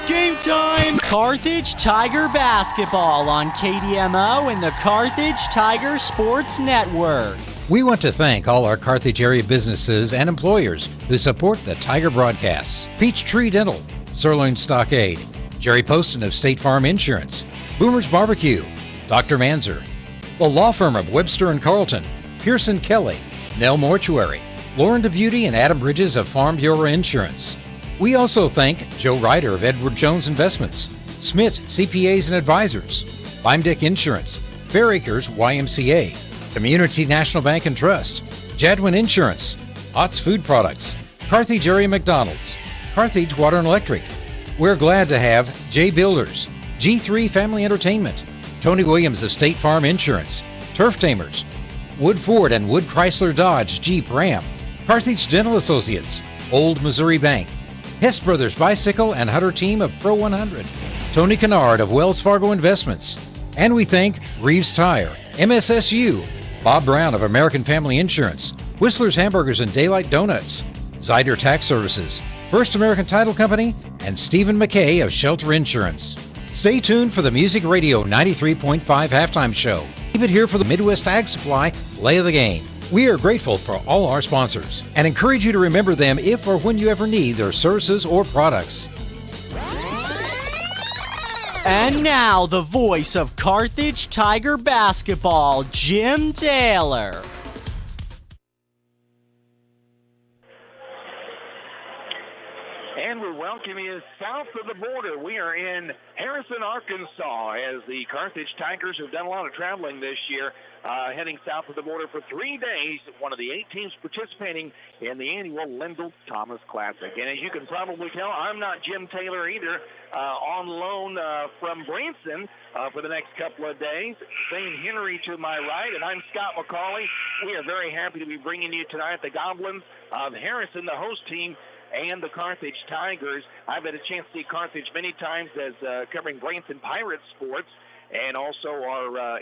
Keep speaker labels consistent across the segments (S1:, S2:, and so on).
S1: game time! Carthage Tiger Basketball on KDMO and the Carthage Tiger Sports Network.
S2: We want to thank all our Carthage area businesses and employers who support the Tiger broadcasts. Peachtree Dental, Sirloin Stockade, Jerry Poston of State Farm Insurance, Boomer's Barbecue, Dr. Manzer, the law firm of Webster and Carlton, Pearson Kelly, Nell Mortuary, Lauren DeBeauty and Adam Bridges of Farm Bureau Insurance. We also thank Joe Ryder of Edward Jones Investments, Smith CPAs and Advisors, Beimdick Insurance, Fair Acres YMCA, Community National Bank and Trust, Jadwin Insurance, Ott's Food Products, Carthage Area McDonald's, Carthage Water and Electric. We're glad to have J Builders, G3 Family Entertainment, Tony Williams of State Farm Insurance, Turf Tamers, Wood Ford and Wood Chrysler Dodge Jeep Ram, Carthage Dental Associates, Old Missouri Bank, Hess Brothers Bicycle and Hutter Team of Pro 100, Tony Kennard of Wells Fargo Investments, and we thank Reeves Tire, MSSU, Bob Brown of American Family Insurance, Whistler's Hamburgers and Daylight Donuts, Zyder Tax Services, First American Title Company, and Stephen McKay of Shelter Insurance. Stay tuned for the Music Radio 93.5 halftime show. Keep it here for the Midwest Ag Supply Play of the Game. We are grateful for all our sponsors and encourage you to remember them if or when you ever need their services or products.
S1: And now, the voice of Carthage Tiger Basketball, Jim Taylor.
S3: And we welcome you south of the border. We are in Harrison, Arkansas, as the Carthage Tigers have done a lot of traveling this year, heading south of the border for 3 days, one of the 8 teams participating in the annual Lyndall Thomas Classic. And as you can probably tell, I'm not Jim Taylor either, on loan from Branson for the next couple of days. Zane Henry to my right, and I'm Scott McCauley. We are very happy to be bringing you tonight the Goblins of Harrison, the host team, and the Carthage Tigers. I've had a chance to see Carthage many times as covering Branson Pirates sports, and also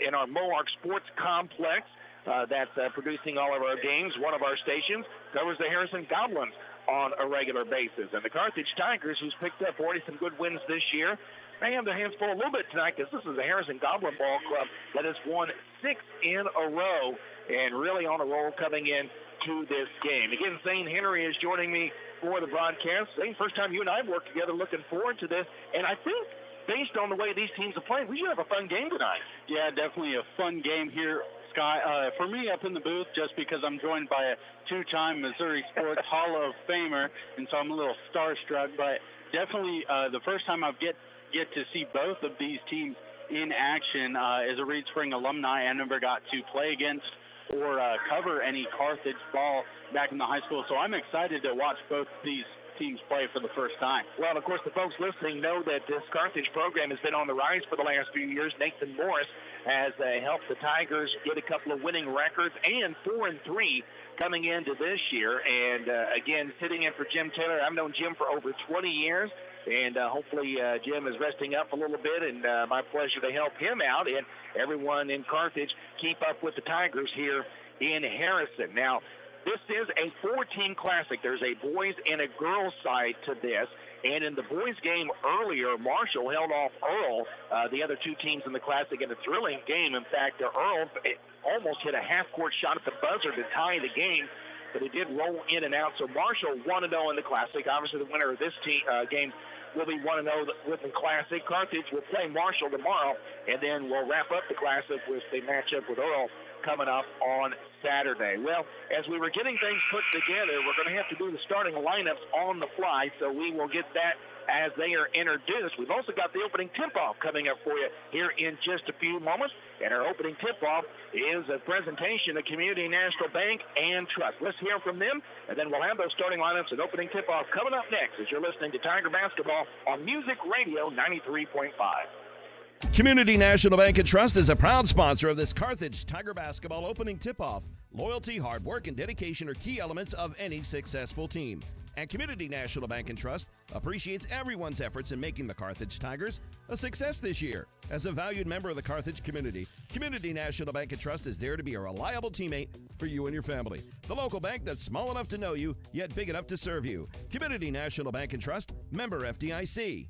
S3: in our Mohawk Sports Complex that's producing all of our games. One of our stations covers the Harrison Goblins on a regular basis. And the Carthage Tigers, who's picked up already some good wins this year, they have their hands full a little bit tonight because this is the Harrison Goblin Ball Club that has won 6 in a row and really on a roll coming in to this game. Again, Zane Henry is joining me for the broadcast. Zane, first time you and I have worked together, looking forward to this. And I think based on the way these teams are playing, we should have a fun game tonight.
S4: Yeah, definitely a fun game here, Scott. For me, up in the booth, just because I'm joined by a 2-time Missouri Sports Hall of Famer, and so I'm a little starstruck. But definitely the first time I get to see both of these teams in action as a Reed Spring alumni. I never got to play against or cover any Carthage ball back in the high school. So I'm excited to watch both these teams play for the first time.
S3: Well, of course, the folks listening know that this Carthage program has been on the rise for the last few years. Nathan Morris has helped the Tigers get a couple of winning records and 4-3 coming into this year. And again, sitting in for Jim Taylor, I've known Jim for over 20 years. And hopefully Jim is resting up a little bit, and my pleasure to help him out. And everyone in Carthage keep up with the Tigers here in Harrison. Now, this is a 4-team classic. There's a boys and a girls side to this. And in the boys game earlier, Marshall held off Earl, the other 2 teams in the classic, in a thrilling game. In fact, Earl almost hit a half-court shot at the buzzer to tie the game, but it did roll in and out. So Marshall 1-0 in the classic. Obviously, the winner of this game will be 1-0 with the classic. Carthage will play Marshall tomorrow, and then we'll wrap up the classic with the matchup with Earl coming up on Saturday. Well, as we were getting things put together, we're going to have to do the starting lineups on the fly, so we will get that as they are introduced. We've also got the opening tip-off coming up for you here in just a few moments, and our opening tip-off is a presentation of Community National Bank and Trust. Let's hear from them, and then we'll have those starting lineups and opening tip-off coming up next as you're listening to Tiger Basketball on Music Radio 93.5.
S5: Community National Bank and Trust is a proud sponsor of this Carthage Tiger Basketball opening tip-off. Loyalty, hard work, and dedication are key elements of any successful team. And Community National Bank and Trust appreciates everyone's efforts in making the Carthage Tigers a success this year. As a valued member of the Carthage community, Community National Bank and Trust is there to be a reliable teammate for you and your family. The local bank that's small enough to know you, yet big enough to serve you. Community National Bank and Trust, member FDIC.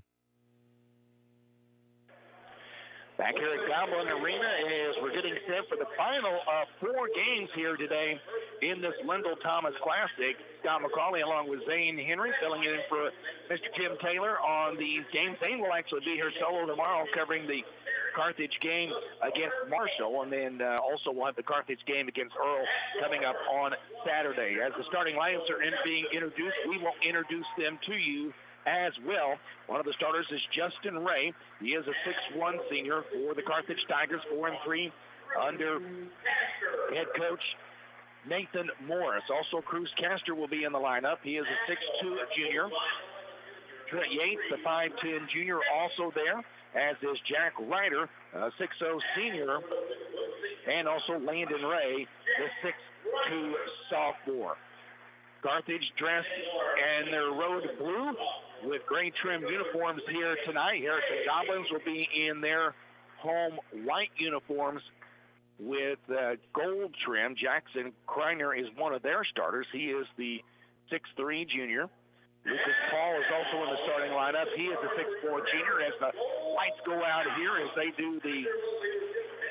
S3: Back here at Goblin Arena as we're getting set for the final of 4 games here today in this Lyndall Thomas Classic. Scott McCauley along with Zane Henry filling in for Mr. Tim Taylor on these games. Zane will actually be here solo tomorrow covering the Carthage game against Marshall, and then also we'll have the Carthage game against Earl coming up on Saturday. As the starting lineups are being introduced, we will introduce them to you as well. One of the starters is Justin Ray. He is a 6'1 senior for the Carthage Tigers, 4-3 under head coach Nathan Morris. Also, Cruz Castor will be in the lineup. He is a 6'2 junior. Trent Yates, the 5'10 junior, also there, as is Jack Ryder, a 6'0 senior, and also Landon Ray, the 6'2 sophomore. Carthage dressed in their road blue with gray trim uniforms here tonight. Harrison Goblins will be in their home white uniforms with gold trim. Jackson Kreiner is one of their starters. He is the 6'3 junior. Lucas Paul is also in the starting lineup. He is a 6'4 junior. As the lights go out here, as they do the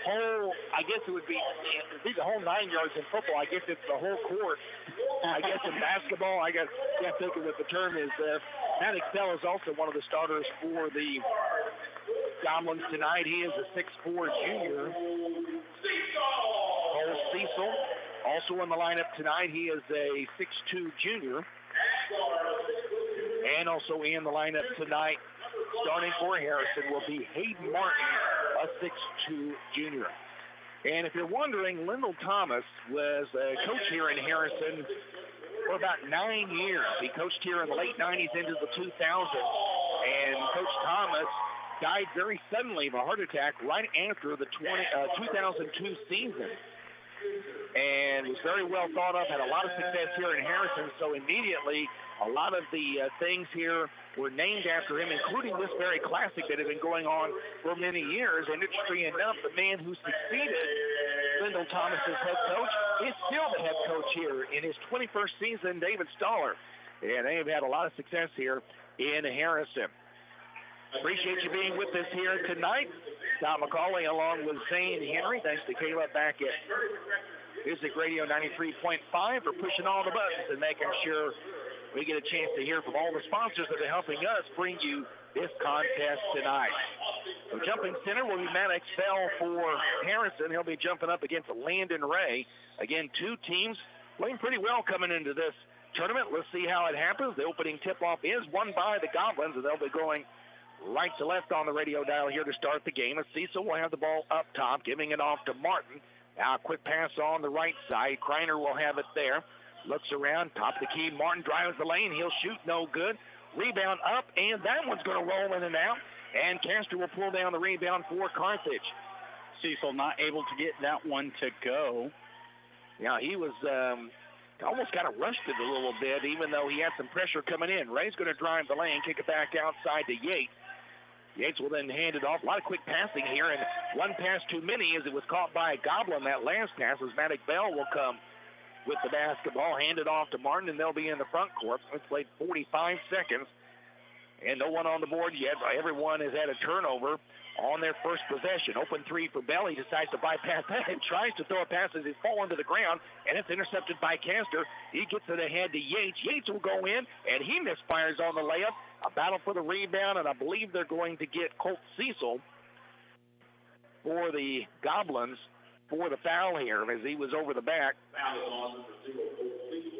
S3: whole, I guess it would be the whole 9 yards in football. I guess it's the whole court. I guess in basketball, I can't think of what the term is there. Matt Excel is also one of the starters for the Goblins tonight. He is a 6'4 junior. Cole Cecil also in the lineup tonight. He is a 6'2 junior. And also in the lineup tonight, starting for Harrison, will be Hayden Martin, a 6'2 junior. And if you're wondering, Lyndall Thomas was a coach here in Harrison for about 9 years. He coached here in the late 90s into the 2000s. And Coach Thomas died very suddenly of a heart attack right after the 2002 season. And was very well thought of, had a lot of success here in Harrison. So immediately, a lot of the things here were named after him, including this very classic that had been going on for many years. And interesting enough, the man who succeeded Lyndall Thomas as head coach is still the head coach here in his 21st season, David Stoller. And they have had a lot of success here in Harrison. Appreciate you being with us here tonight. Scott McCauley along with Zane Henry. Thanks to Caleb back at Music Radio 93.5 for pushing all the buttons and making sure we get a chance to hear from all the sponsors that are helping us bring you this contest tonight. The jumping center will be Matt Excel for Harrison. He'll be jumping up against Landon Ray. Again, 2 teams playing pretty well coming into this tournament. Let's see how it happens. The opening tip-off is won by the Goblins, and they'll be going right to left on the radio dial here to start the game. As Cecil will have the ball up top, giving it off to Martin. Now a quick pass on the right side. Kreiner will have it there. Looks around, top of the key. Martin drives the lane. He'll shoot, no good. Rebound up, and that one's going to roll in and out. And Castor will pull down the rebound for Carthage.
S4: Cecil not able to get that one to go.
S3: Yeah, he was almost kind of rushed it a little bit, even though he had some pressure coming in. Ray's going to drive the lane, kick it back outside to Yates. Yates will then hand it off. A lot of quick passing here, and one pass too many as it was caught by a Goblin. That last pass as Maddox Bell will come with the basketball, hand it off to Martin, and they'll be in the front court. It's played 45 seconds, and no one on the board yet. Everyone has had a turnover on their first possession. Open 3 for Bell. He decides to bypass that and tries to throw a pass as he's fallen to the ground, and it's intercepted by Castor. He gets it ahead to Yates. Yates will go in, and he misfires on the layup. A battle for the rebound, and I believe they're going to get Colt Cecil for the Goblins for the foul here as he was over the back.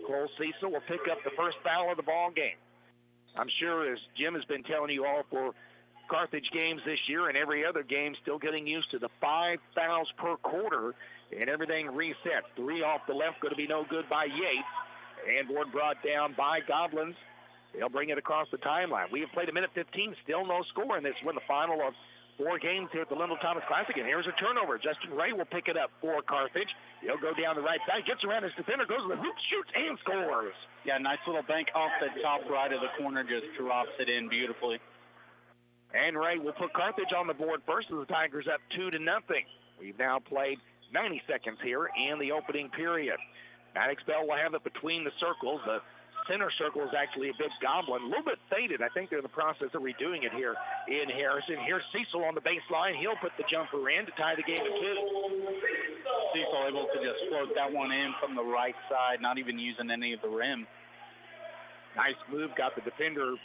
S3: Cole Cecil will pick up the first foul of the ball game. I'm sure, as Jim has been telling you all for Carthage games this year and every other game, still getting used to the 5 fouls per quarter, and everything resets. 3 off the left, going to be no good by Yates. And board brought down by Goblins. They'll bring it across the timeline. We have played a minute 15, still no score in this one, the final of 4 games here at the Lyndall Thomas Classic. And here's a turnover. Justin Ray will pick it up for Carthage. He'll go down the right side, gets around his defender, goes to the hoop, shoots, and scores.
S4: Yeah, nice little bank off the top right of the corner, just drops it in beautifully.
S3: And Ray will put Carthage on the board first as the Tigers up 2-0. We've now played 90 seconds here in the opening period. Maddox Bell will have it between the circles. The center circle is actually a big goblin, a little bit faded. I think they're in the process of redoing it here in Harrison. Here's Cecil on the baseline. He'll put the jumper in to tie the game at 2.
S4: Cecil able to just float that one in from the right side, not even using any of the rim.
S3: Nice move, got the defender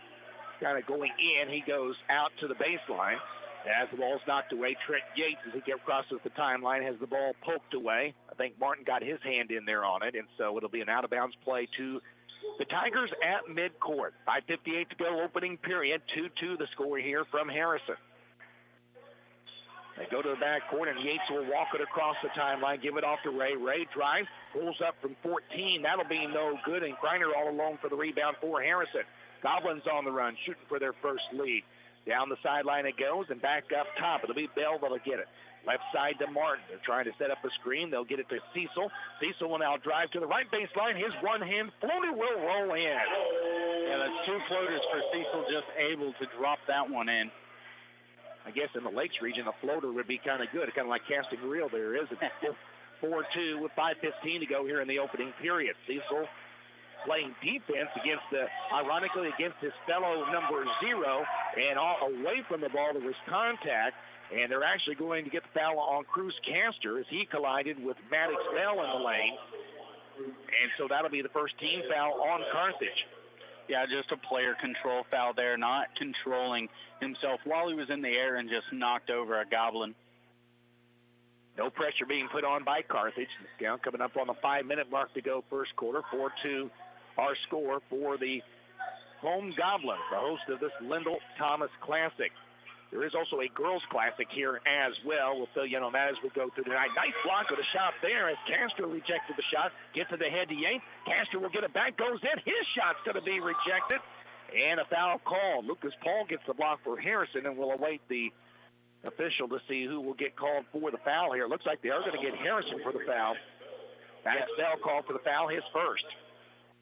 S3: kind of going in. He goes out to the baseline. As the ball's knocked away, Trent Yates, as he crosses the timeline, has the ball poked away. I think Martin got his hand in there on it, and so it'll be an out-of-bounds play to the Tigers at midcourt. 5:58 to go, opening period. 2-2 the score here from Harrison. They go to the backcourt, and Yates will walk it across the timeline, give it off to Ray. Ray drives, pulls up from 14. That'll be no good, and Greiner all alone for the rebound for Harrison. Goblins on the run, shooting for their first lead. Down the sideline it goes, and back up top. It'll be Bell that'll get it. Left side to Martin. They're trying to set up a screen. They'll get it to Cecil. Cecil will now drive to the right baseline. His one-hand floater will roll in.
S4: Yeah, that's 2 floaters for Cecil, just able to drop that one in.
S3: I guess in the Lakes region, a floater would be kind of good. Kind of like casting reel there, isn't it? 4-2 with 5:15 to go here in the opening period. Cecil playing defense ironically against his fellow number 0, and all away from the ball there was contact, and they're actually going to get the foul on Cruz Castor as he collided with Maddox Bell in the lane, and so that'll be the first team foul on Carthage.
S4: Yeah, just a player control foul there, not controlling himself while he was in the air and just knocked over a Goblin.
S3: No pressure being put on by Carthage. Now coming up on the 5-minute mark to go first quarter. 4-2 our score for the home Goblins, the host of this Lyndall Thomas Classic. There is also a girls' classic here as well. We'll fill you in on that as we go through tonight. Nice block of the shot there as Castro rejected the shot. Gets it ahead to Yates. Castro will get it back, goes in. His shot's going to be rejected. And a foul call. Lucas Paul gets the block for Harrison, and we'll await the official to see who will get called for the foul here. It looks like they are going to get Harrison for the foul. That's Bell called for the foul, his first.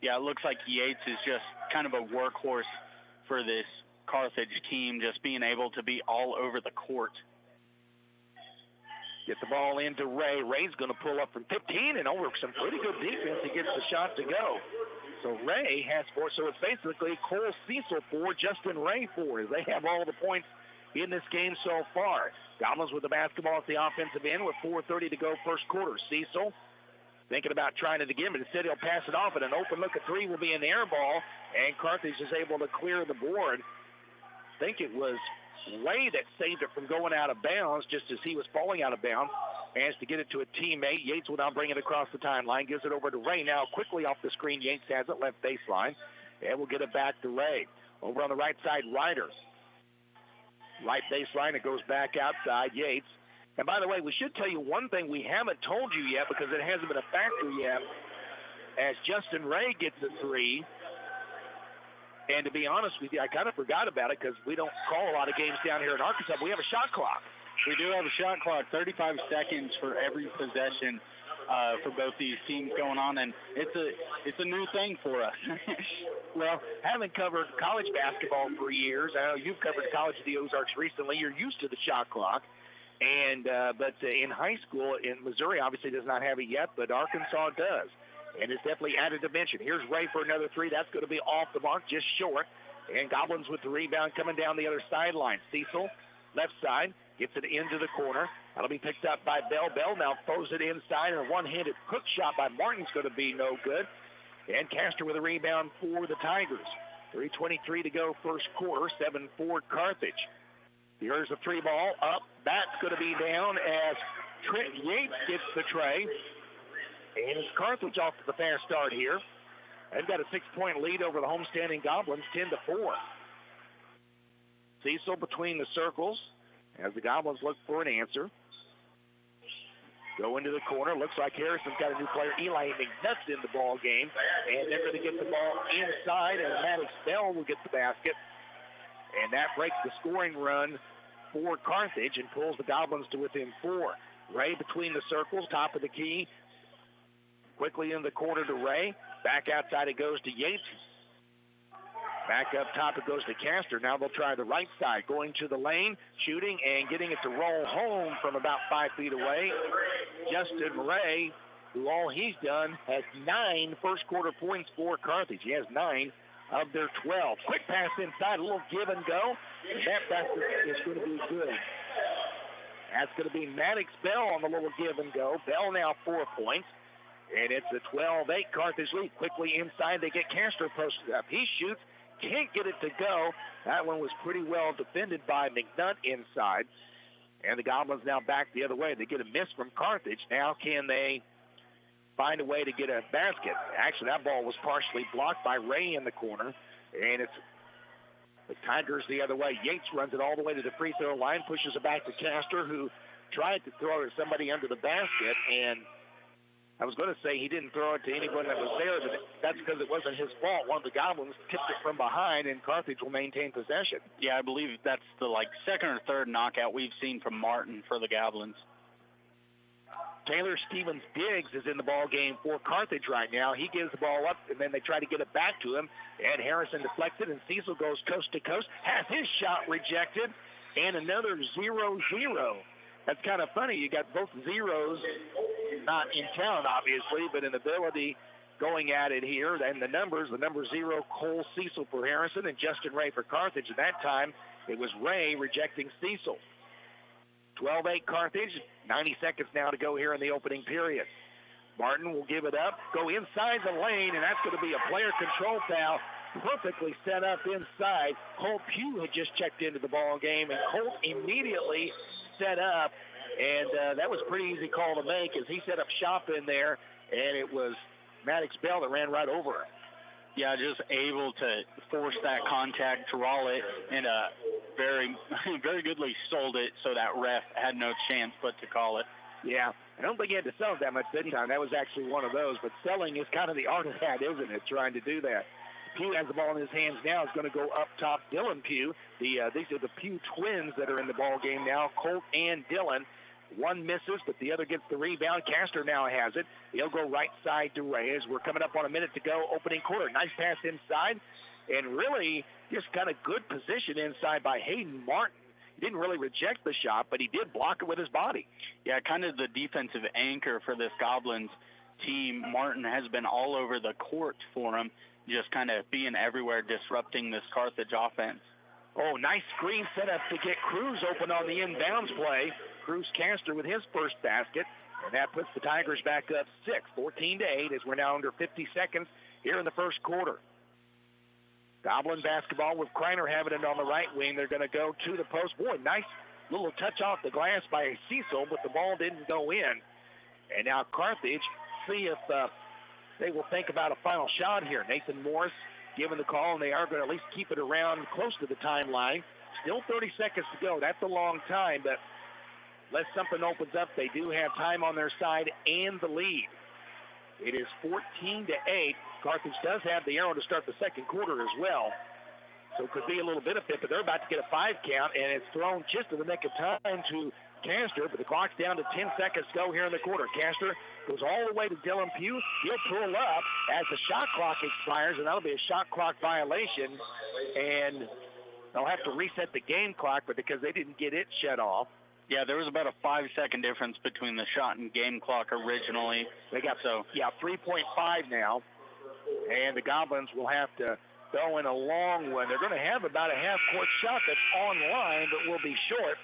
S4: Yeah, it looks like Yates is just kind of a workhorse for this Carthage team, just being able to be all over the court.
S3: Get the ball into Ray. Ray's going to pull up from 15, and over some pretty good defense, he gets the shot to go. So Ray has 4. So it's basically Cole Cecil 4, Justin Ray 4, as they have all the points in this game so far. Goblins with the basketball at the offensive end with 4:30 to go first quarter. Cecil thinking about trying it again, but instead he'll pass it off, and an open look at 3 will be an air ball, and Carthage is able to clear the board. I think it was Ray that saved it from going out of bounds just as he was falling out of bounds. Managed to get it to a teammate. Yates will now bring it across the timeline, gives it over to Ray. Now quickly off the screen, Yates has it left baseline, and we'll get it back to Ray. Over on the right side, Ryder. Right baseline, it goes back outside, Yates. And by the way, we should tell you one thing we haven't told you yet because it hasn't been a factor yet. As Justin Ray gets a 3, and to be honest with you, I kind of forgot about it because we don't call a lot of games down here in Arkansas, but we have a shot clock.
S4: We do have a shot clock, 35 seconds for every possession for both these teams going on, and it's a new thing for us.
S3: Well, having covered college basketball for years, I know you've covered College of the Ozarks recently, you're used to the shot clock. And but in high school, in Missouri obviously does not have it yet, but Arkansas does. And it's definitely added dimension. Here's Ray for another 3. That's going to be off the mark, just short. And Goblins with the rebound coming down the other sideline. Cecil, left side, gets it into the corner. That'll be picked up by Bell. Bell now throws it inside, and a one-handed hook shot by Martin's going to be no good. And Castor with a rebound for the Tigers. 3:23 to go first quarter, 7-4 Carthage. Here's a 3 ball up. That's going to be down as Trent Yates gets the tray. And it's Carthage off to the fast start here. They've got a 6-point lead over the homestanding Goblins, 10-4. Cecil between the circles as the Goblins look for an answer. Go into the corner. Looks like Harrison's got a new player, Eli McNutt's in the ball game. And they're going to get the ball inside, and Maddox Bell will get the basket. And that breaks the scoring run for Carthage and pulls the Goblins to within 4. Ray between the circles, top of the key. Quickly in the corner to Ray. Back outside it goes to Yates. Back up top it goes to Castor. Now they'll try the right side. Going to the lane, shooting, and getting it to roll home from about 5 feet away. Justin Ray who all he's done has 9 first-quarter points for Carthage. He has 9 of their 12. Quick pass inside, a little give and go. And that basket is going to be good. That's going to be Maddox Bell on the little give and go. Bell now 4 points. And it's a 12-8 Carthage lead. Quickly inside, they get Castor posted up. He shoots, can't get it to go. That one was pretty well defended by McNutt inside. And the Goblins now back the other way. They get a miss from Carthage. Now can they find a way to get a basket? Actually, that ball was partially blocked by Ray in the corner. And it's the Tigers the other way. Yates runs it all the way to the free throw line, pushes it back to Castor, who tried to throw it at somebody under the basket. And I was going to say he didn't throw it to anyone that was there, but that's because it wasn't his fault. One of the Goblins tipped it from behind, and Carthage will maintain possession.
S4: Yeah, I believe that's the second or third knockout we've seen from Martin for the Goblins.
S3: Taylor Stevens-Diggs is in the ball game for Carthage right now. He gives the ball up, and then they try to get it back to him. And Harrison deflected, and Cecil goes coast to coast, has his shot rejected, and another 0-0. That's kind of funny. You got both zeros, not in town, obviously, but in ability going at it here. And the number 0, Cole Cecil for Harrison and Justin Ray for Carthage. At that time, it was Ray rejecting Cecil. 12-8 Carthage, 90 seconds now to go here in the opening period. Martin will give it up, go inside the lane, and that's going to be a player control foul. Perfectly set up inside. Colt Pugh had just checked into the ball game, and Colt immediately set up, and that was a pretty easy call to make as he set up shop in there, and it was Maddox Bell that ran right over him.
S4: Yeah, just able to force that contact, draw it, and very, very goodly sold it so that ref had no chance but to call it.
S3: Yeah, I don't think he had to sell it that much that time. That was actually one of those, but selling is kind of the art of that, isn't it, trying to do that. Pugh has the ball in his hands now. Is going to go up top. Dylan Pugh. These are the Pugh twins that are in the ball game now. Colt and Dylan. One misses, but the other gets the rebound. Castor now has it. He'll go right side to Reyes. We're coming up on a minute to go. Opening quarter. Nice pass inside. And really just kind of good position inside by Hayden Martin. He didn't really reject the shot, but he did block it with his body.
S4: Yeah, kind of the defensive anchor for this Goblins team. Martin has been all over the court for him, just kind of being everywhere, disrupting this Carthage offense.
S3: Oh, nice screen set up to get Cruz open on the inbounds play. Cruz Castor with his first basket, and that puts the Tigers back up 6, 14-8, as we're now under 50 seconds here in the first quarter. Goblin basketball with Kreiner having it on the right wing. They're going to go to the post. Boy, nice little touch off the glass by Cecil, but the ball didn't go in. And now Carthage, see if they will think about a final shot here. Nathan Morris given the call, and they are going to at least keep it around close to the timeline. Still 30 seconds to go. That's a long time, but unless something opens up, they do have time on their side and the lead. It is 14-8. Carthage does have the arrow to start the second quarter as well. So it could be a little benefit, but they're about to get a 5 count, and it's thrown just in the nick of time to Castor, but the clock's down to 10 seconds to go here in the quarter. Castor goes all the way to Dylan Pugh. He'll pull up as the shot clock expires, and that'll be a shot clock violation. And they'll have to reset the game clock, but because they didn't get it shut off.
S4: Yeah, there was about a 5-second difference between the shot and game clock originally.
S3: They got 3.5 now, and the Goblins will have to go in a long one. They're going to have about a half-court shot that's online, but will be short.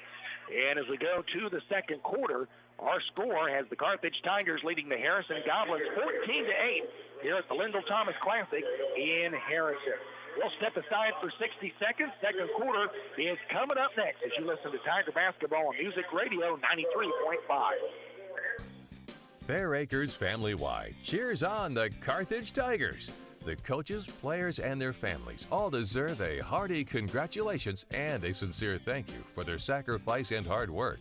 S3: And as we go to the second quarter, our score has the Carthage Tigers leading the Harrison Goblins 14-8 here at the Lyndall Thomas Classic in Harrison. We'll step aside for 60 seconds. Second quarter is coming up next as you listen to Tiger Basketball on Music Radio 93.5.
S6: Fair Acres Family-Wide cheers on the Carthage Tigers. The coaches, players, and their families all deserve a hearty congratulations and a sincere thank you for their sacrifice and hard work.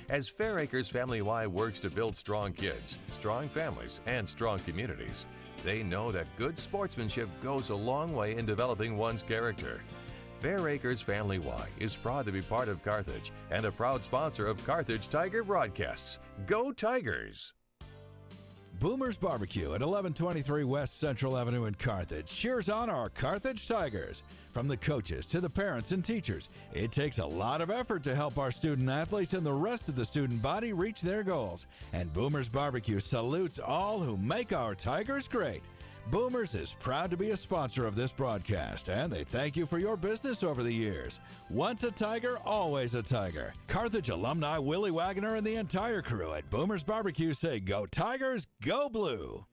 S6: As Fair Acres Family-Wide works to build strong kids, strong families, and strong communities, they know that good sportsmanship goes a long way in developing one's character. Fair Acres Family-Wide is proud to be part of Carthage and a proud sponsor of Carthage Tiger Broadcasts. Go Tigers!
S7: Boomer's Barbecue at 1123 West Central Avenue in Carthage cheers on our Carthage Tigers. From the coaches to the parents and teachers, it takes a lot of effort to help our student athletes and the rest of the student body reach their goals. And Boomer's Barbecue salutes all who make our Tigers great. Boomers is proud to be a sponsor of this broadcast, and they thank you for your business over the years. Once a Tiger, always a Tiger. Carthage alumni Willie Wagner and the entire crew at Boomers Barbecue say, "Go Tigers, go Blue."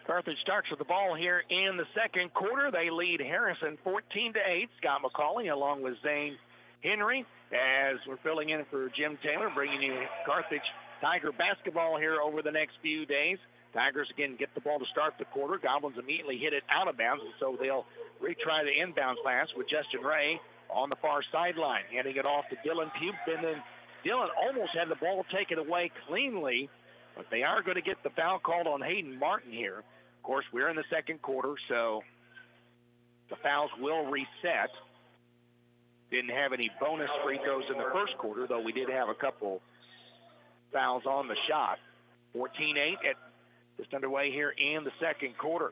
S3: Carthage starts with the ball here in the second quarter. They lead Harrison 14-8. Scott McCauley along with Zane Henry as we're filling in for Jim Taylor, bringing you Carthage Tiger basketball here over the next few days. Tigers again get the ball to start the quarter. Goblins immediately hit it out of bounds, and so they'll retry the inbound pass with Justin Ray on the far sideline, handing it off to Dylan Pugh. And then Dylan almost had the ball taken away cleanly, but they are going to get the foul called on Hayden Martin here. Of course, we're in the second quarter, so the fouls will reset. Didn't have any bonus free throws in the first quarter, though we did have a couple fouls on the shot. 14-8 at just underway here in the second quarter.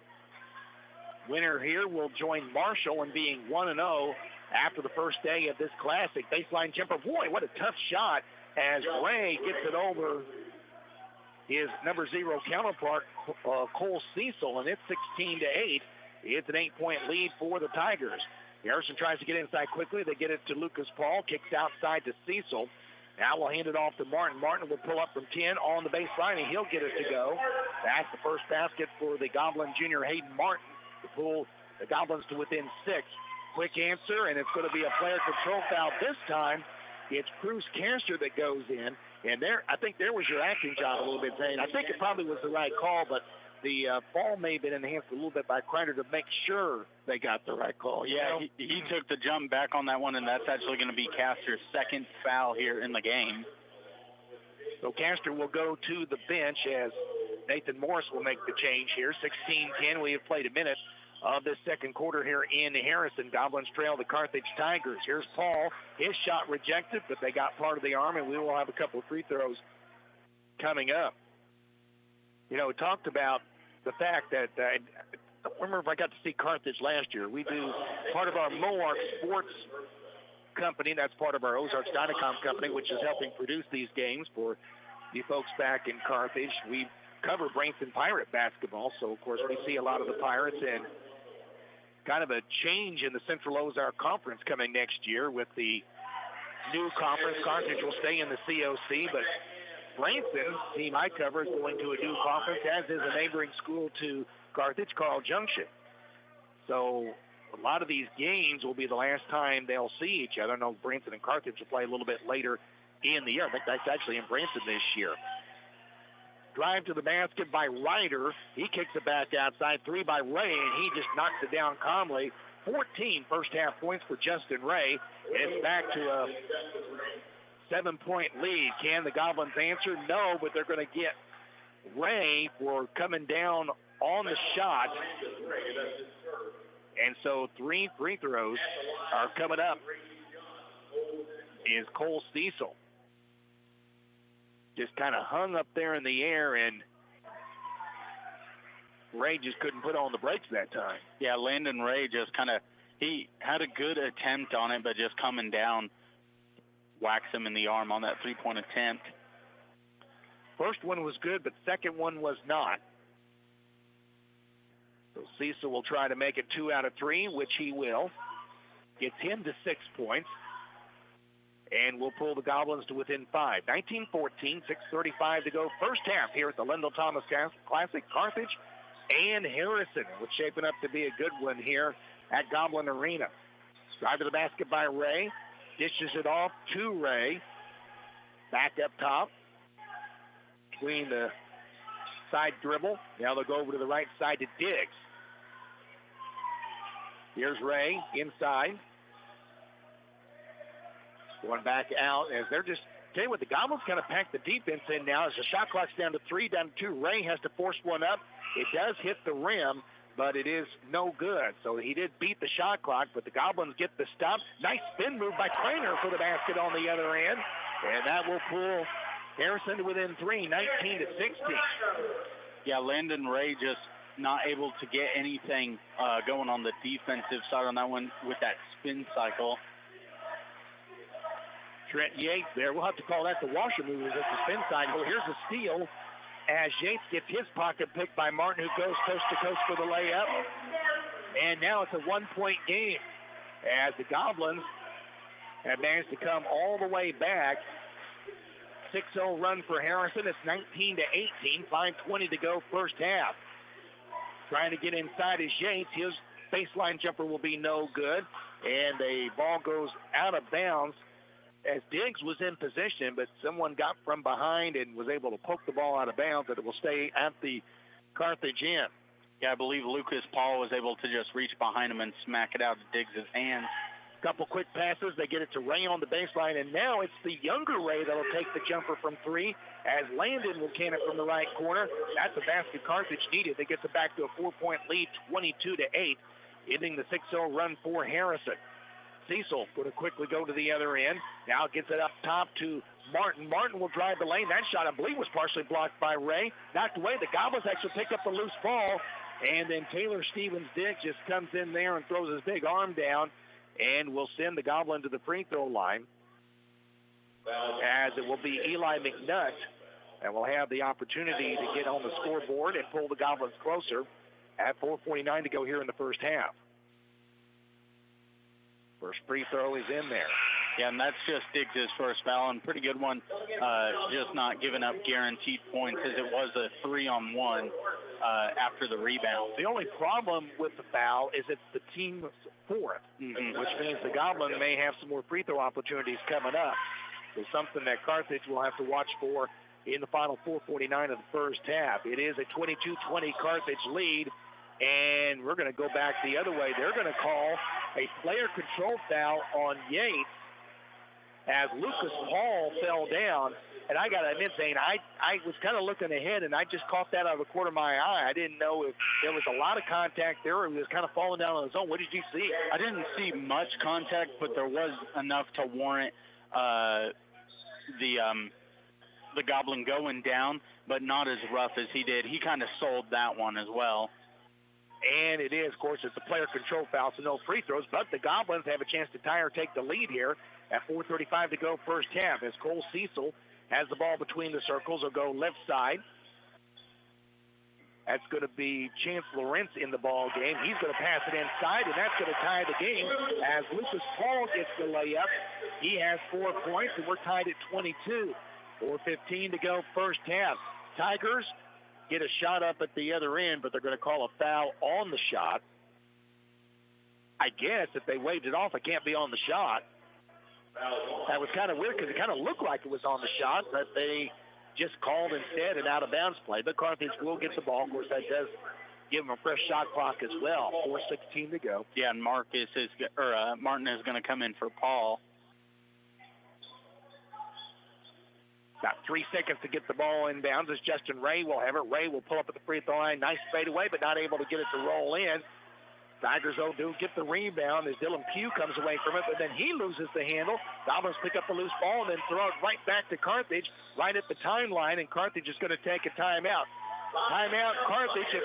S3: Winner here will join Marshall in being 1-0 after the first day of this classic. Baseline jumper. Boy, what a tough shot as Ray gets it over his number 0 counterpart, Cole Cecil, and it's 16-8. It's an 8-point lead for the Tigers. Harrison tries to get inside quickly. They get it to Lucas Paul, kicks outside to Cecil. Now we'll hand it off to Martin. Martin will pull up from 10 on the baseline, and he'll get it to go. That's the first basket for the Goblin junior Hayden Martin to pull the Goblins to within 6. Quick answer, and it's going to be a player control foul this time. It's Cruz Cancer that goes in. And there, I think there was your acting job a little bit, Zane. I think it probably was the right call, but the ball may have been enhanced a little bit by Kreiner to make sure they got the right call.
S4: Yeah, he took the jump back on that one, and that's actually going to be Castor's second foul here in the game.
S3: So Castor will go to the bench as Nathan Morris will make the change here. 16-10. We have played a minute of this second quarter here in Harrison. Goblins trail the Carthage Tigers. Here's Paul. His shot rejected, but they got part of the arm, and we will have a couple of free throws coming up. You know, we talked about the fact that I don't remember if I got to see Carthage last year. We do part of our Mohawk Sports company. That's part of our Ozarks Dynacom company, which is helping produce these games for you folks back in Carthage. We cover Brainton Pirate basketball, so of course we see a lot of the Pirates, and kind of a change in the Central Ozark Conference coming next year with the new conference. Carthage will stay in the COC, but Branson, team I cover, is going to a new conference, as is a neighboring school to Carthage, Carl Junction. So a lot of these games will be the last time they'll see each other. I know Branson and Carthage will play a little bit later in the year. I think that's actually in Branson this year. Drive to the basket by Ryder. He kicks it back outside. 3 by Ray, and he just knocks it down calmly. 14 first-half points for Justin Ray. It's back to a 7-point lead. Can the Goblins answer? No, but they're going to get Ray for coming down on the shot. And so 3 free throws are coming up. Is Cole Cecil. Just kind of hung up there in the air, and Ray just couldn't put on the brakes that time.
S4: Yeah, Landon Ray just kind of, he had a good attempt on it, but just coming down, whacks him in the arm on that 3-point attempt.
S3: First one was good, but second one was not. So Cecil will try to make it 2 out of 3, which he will. Gets him to 6 points. And we'll pull the Goblins to within 5. 19-14, 6:35 to go. First half here at the Lendell Thomas Classic. Carthage and Harrison, which shaping up to be a good one here at Goblin Arena. Drive to the basket by Ray. Dishes it off to Ray. Back up top. Between the side dribble. Now they'll go over to the right side to Diggs. Here's Ray inside. Going back out as they're just, tell you what, the Goblins kind of pack the defense in now as the shot clock's down to 3, down to 2. Ray has to force one up. It does hit the rim, but it is no good. So he did beat the shot clock, but the Goblins get the stop. Nice spin move by Kreiner for the basket on the other end. And that will pull Harrison within 3, 19-16.
S4: Yeah, Landon Ray just not able to get anything going on the defensive side on that one with that spin cycle.
S3: Trent Yates there. We'll have to call that the washer move at the spin cycle. Here's a steal as Yates gets his pocket picked by Martin, who goes coast to coast for the layup. And now it's a one-point game as the Goblins have managed to come all the way back. 6-0 run for Harrison. It's 19-18, 5:20 to go first half. Trying to get inside is Yates. His baseline jumper will be no good. And the ball goes out of bounds as Diggs was in position, but someone got from behind and was able to poke the ball out of bounds, and it will stay at the Carthage end.
S4: Yeah, I believe Lucas Paul was able to just reach behind him and smack it out of Diggs' hands.
S3: Couple quick passes. They get it to Ray on the baseline, and now it's the younger Ray that'll take the jumper from 3 as Landon will can it from the right corner. That's a basket Carthage needed. They get it back to a 4-point lead, 22-8, ending the 6-0 run for Harrison. Cecil going to quickly go to the other end. Now gets it up top to Martin. Martin will drive the lane. That shot, I believe, was partially blocked by Ray. Knocked away. The Goblins actually pick up the loose ball, and then Taylor Stevens-Diggs just comes in there and throws his big arm down and will send the Goblin to the free throw line, as it will be Eli McNutt that will have the opportunity to get on the scoreboard and pull the Goblins closer at 4:49 to go here in the first half. First free throw is in there.
S4: Yeah, and that's just Diggs' first foul, and pretty good one, just not giving up guaranteed points, as it was a 3-on-1 after the rebound.
S3: The only problem with the foul is it's the team's fourth, which means the Goblin may have some more free throw opportunities coming up. So something that Carthage will have to watch for in the final 4:49 of the first half. It is a 22-20 Carthage lead, and we're going to go back the other way. They're going to call a player control foul on Yates as Lucas Paul fell down. And I got to admit, Zane, I was kind of looking ahead, and I just caught that out of the corner of my eye. I didn't know if there was a lot of contact there or he was kind of falling down on his own. What did you see?
S4: I didn't see much contact, but there was enough to warrant the Goblin going down, but not as rough as he did. He kind of sold that one as well.
S3: And it is, of course, it's a player control foul, so no free throws. But the Goblins have a chance to tie or take the lead here at 4:35 to go first half. As Cole Cecil has the ball between the circles, will go left side. That's going to be Chance Lawrence in the ball game. He's going to pass it inside, and that's going to tie the game as Lucas Paul gets the layup. He has 4 points, and we're tied at 22. 4:15 to go first half. Tigers get a shot up at the other end, but they're going to call a foul on the shot. I guess if they waved it off, it can't be on the shot. That was kind of weird because it kind of looked like it was on the shot, but they just called instead an out-of-bounds play. But Carthage will get the ball. Of course, that does give them a fresh shot clock as well. 4:16 to go.
S4: Yeah, and Martin is going to come in for Paul.
S3: About 3 seconds to get the ball inbounds as Justin Ray will have it. Ray will pull up at the free throw line. Nice fadeaway, but not able to get it to roll in. Tigers, do get the rebound as Dylan Pugh comes away from it, but then he loses the handle. Goblins pick up the loose ball and then throw it right back to Carthage, right at the timeline, and Carthage is going to take a timeout. Timeout, Carthage at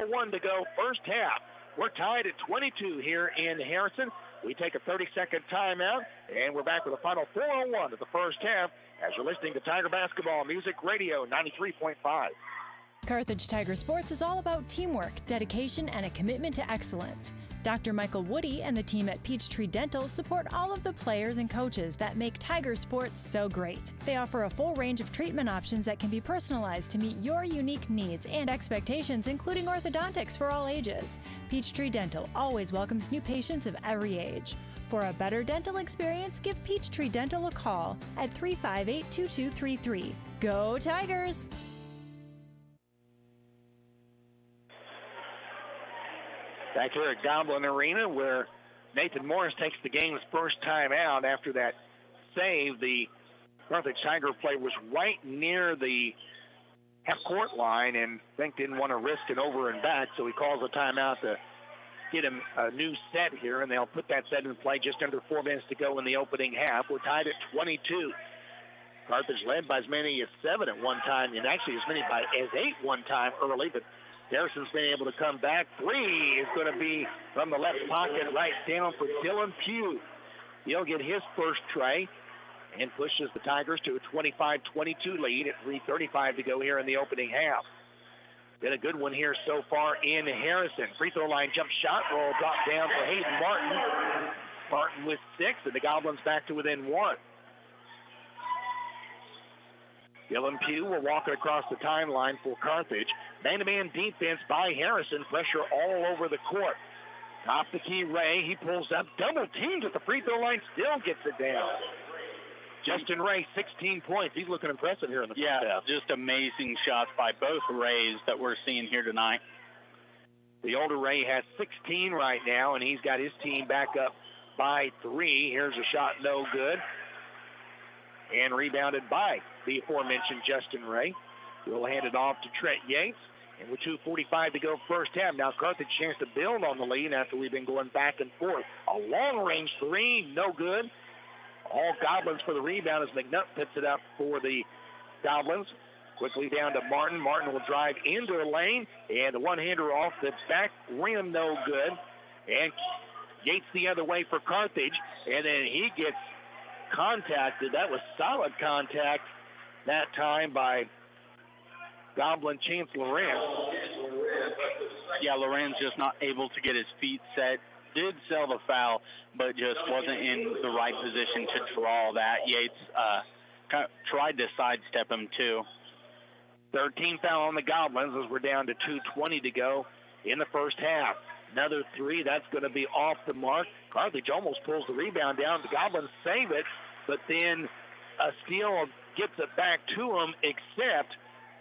S3: 4:01 to go first half. We're tied at 22 here in Harrison. We take a 30-second timeout, and we're back with a final 4:01 of the first half as you're listening to Tiger Basketball Music Radio 93.5.
S8: Carthage Tiger Sports is all about teamwork, dedication, and a commitment to excellence. Dr. Michael Woody and the team at Peachtree Dental support all of the players and coaches that make Tiger Sports so great. They offer a full range of treatment options that can be personalized to meet your unique needs and expectations, including orthodontics for all ages. Peachtree Dental always welcomes new patients of every age. For a better dental experience, give Peachtree Dental a call at 358-2233. Go Tigers!
S3: Back here at Goblin Arena, where Nathan Morris takes the game's first time out after that save. The Carthage Tiger play was right near the half-court line and didn't want to risk an over and back, so he calls a timeout to get him a new set here, and they'll put that set in play just under 4 minutes to go in the opening half. We're tied at 22. Carthage led by as many as 7 at one time, and actually as many as 8 one time early, but Harrison's been able to come back. 3 is going to be from the left pocket right down for Dylan Pugh. He'll get his first try and pushes the Tigers to a 25-22 lead at 3:35 to go here in the opening half. Been a good one here so far in Harrison. Free throw line jump shot roll drop down for Hayden Martin. Martin with 6, and the Goblins back to within 1. Dylan Pugh will walk it across the timeline for Carthage. Man-to-man defense by Harrison. Pressure all over the court. Top the key, Ray. He pulls up. Double teamed at the free throw line. Still gets it down. Justin Ray, 16 points. He's looking impressive here in the first half.
S4: Just amazing shots by both Rays that we're seeing here tonight.
S3: The older Ray has 16 right now, and he's got his team back up by 3. Here's a shot, no good. And rebounded by the aforementioned Justin Ray. We'll hand it off to Trent Yates. And with 2:45 to go first half, now Carthage chance to build on the lead after we've been going back and forth. A long-range 3, no good. All Goblins for the rebound as McNutt picks it up for the Goblins. Quickly down to Martin. Martin will drive into the lane, and the one-hander off the back rim, no good. And Yates the other way for Carthage, and then he gets contacted. That was solid contact that time by Goblin Chance Lorenz.
S4: Yeah, Lorenz just not able to get his feet set. Did sell the foul, but just wasn't in the right position to draw that. Yates kind of tried to sidestep him too.
S3: 13 foul on the Goblins as we're down to 2:20 to go in the first half. Another 3, that's going to be off the mark. Carthage almost pulls the rebound down. The Goblins save it, but then a steal gets it back to them, except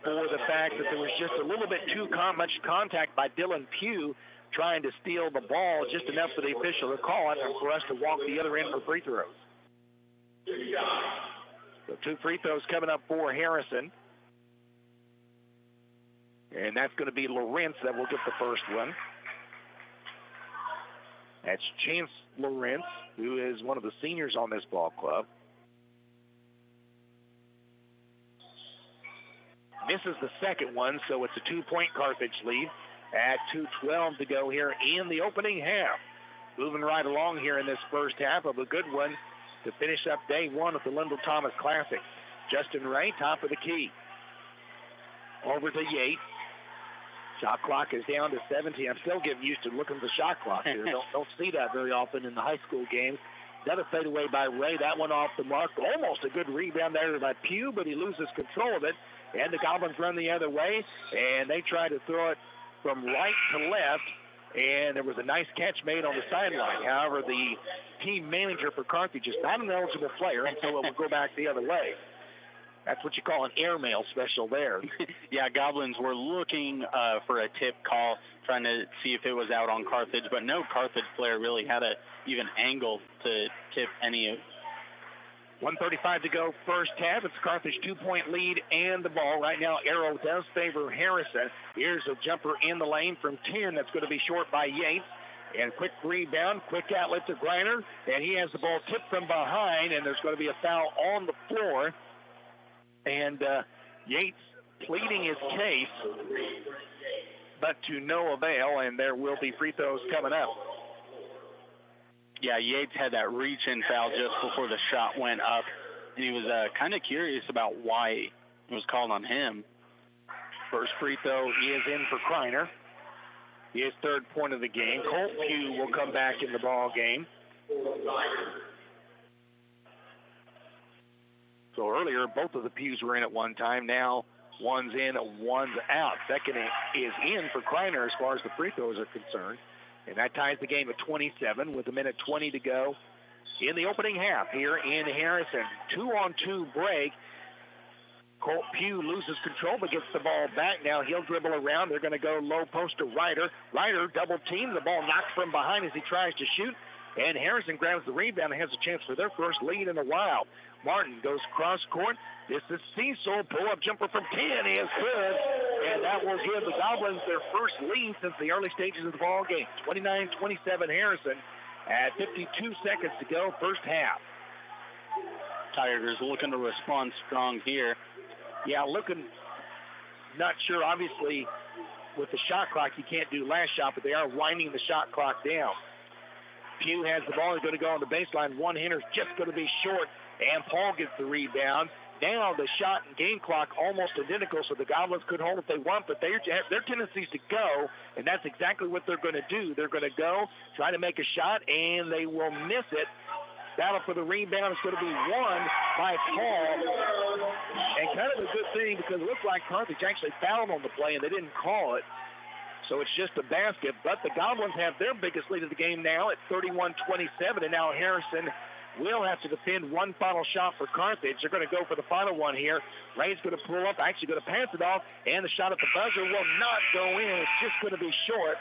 S3: for the fact that there was just a little bit too much contact by Dylan Pugh trying to steal the ball, just enough for the official to call it and for us to walk the other end for free throws. So 2 free throws coming up for Harrison. And that's going to be Lawrence that will get the first one. That's Chance Lawrence, who is one of the seniors on this ball club. Misses the second one, so it's a 2-point Carthage lead at 2:12 to go here in the opening half. Moving right along here in this first half of a good one to finish up day 1 of the Lyndall Thomas Classic. Justin Ray, top of the key. Over to Yates. Shot clock is down to 17. I'm still getting used to looking at the shot clock here. Don't see that very often in the high school games. Another fadeaway by Ray. That one off the mark. Almost a good rebound there by Pugh, but he loses control of it. And the Goblins run the other way, and they try to throw it from right to left, and there was a nice catch made on the sideline. However, the team manager for Carthage is not an eligible player, and so it will go back the other way. That's what you call an airmail special there.
S4: Yeah, Goblins were looking for a tip call, trying to see if it was out on Carthage, but no Carthage player really had a even angle to tip any of.
S3: 1:35 to go first half. It's Carthage 2-point lead and the ball. Right now, arrow does favor Harrison. Here's a jumper in the lane from 10. That's going to be short by Yates. And quick rebound, quick outlet to Greiner. And he has the ball tipped from behind, and there's going to be a foul on the floor. And Yates pleading his case, but to no avail, and there will be free throws coming up.
S4: Yeah, Yates had that reach-in foul just before the shot went up, and he was kind of curious about why it was called on him.
S3: First free throw is in for Kreiner. His 3rd point of the game. Colt Pugh will come back in the ball game. So earlier, both of the Pews were in at one time. Now one's in, one's out. Second is in for Kreiner as far as the free throws are concerned. And that ties the game at 27 with 1:20 to go in the opening half here in Harrison. 2-on-2 break. Colt Pugh loses control but gets the ball back. Now he'll dribble around. They're going to go low post to Ryder. Ryder double team. The ball knocked from behind as he tries to shoot. And Harrison grabs the rebound and has a chance for their first lead in a while. Martin goes cross court. This is Cecil. Pull-up jumper from 10 is good. And that will give the Goblins their first lead since the early stages of the ball game. 29-27 Harrison at 52 seconds to go first half.
S4: Tigers looking to respond strong here.
S3: Yeah, looking not sure. Obviously, with the shot clock, you can't do last shot, but they are winding the shot clock down. Pugh has the ball. He's going to go on the baseline. One-hander's just going to be short, and Paul gets the rebound. Now the shot and game clock almost identical, so the Goblins could hold if they want, but their tendency is to go, and that's exactly what they're going to do. They're going to go, try to make a shot, and they will miss it. Battle for the rebound is going to be won by Paul. And kind of a good thing because it looked like Carthage actually fouled on the play, and they didn't call it. So it's just a basket. But the Goblins have their biggest lead of the game now at 31-27, and now Harrison will have to defend one final shot for Carthage. They're going to go for the final one here. Ray's going to pull up, actually going to pass it off, and the shot at the buzzer will not go in. It's just going to be short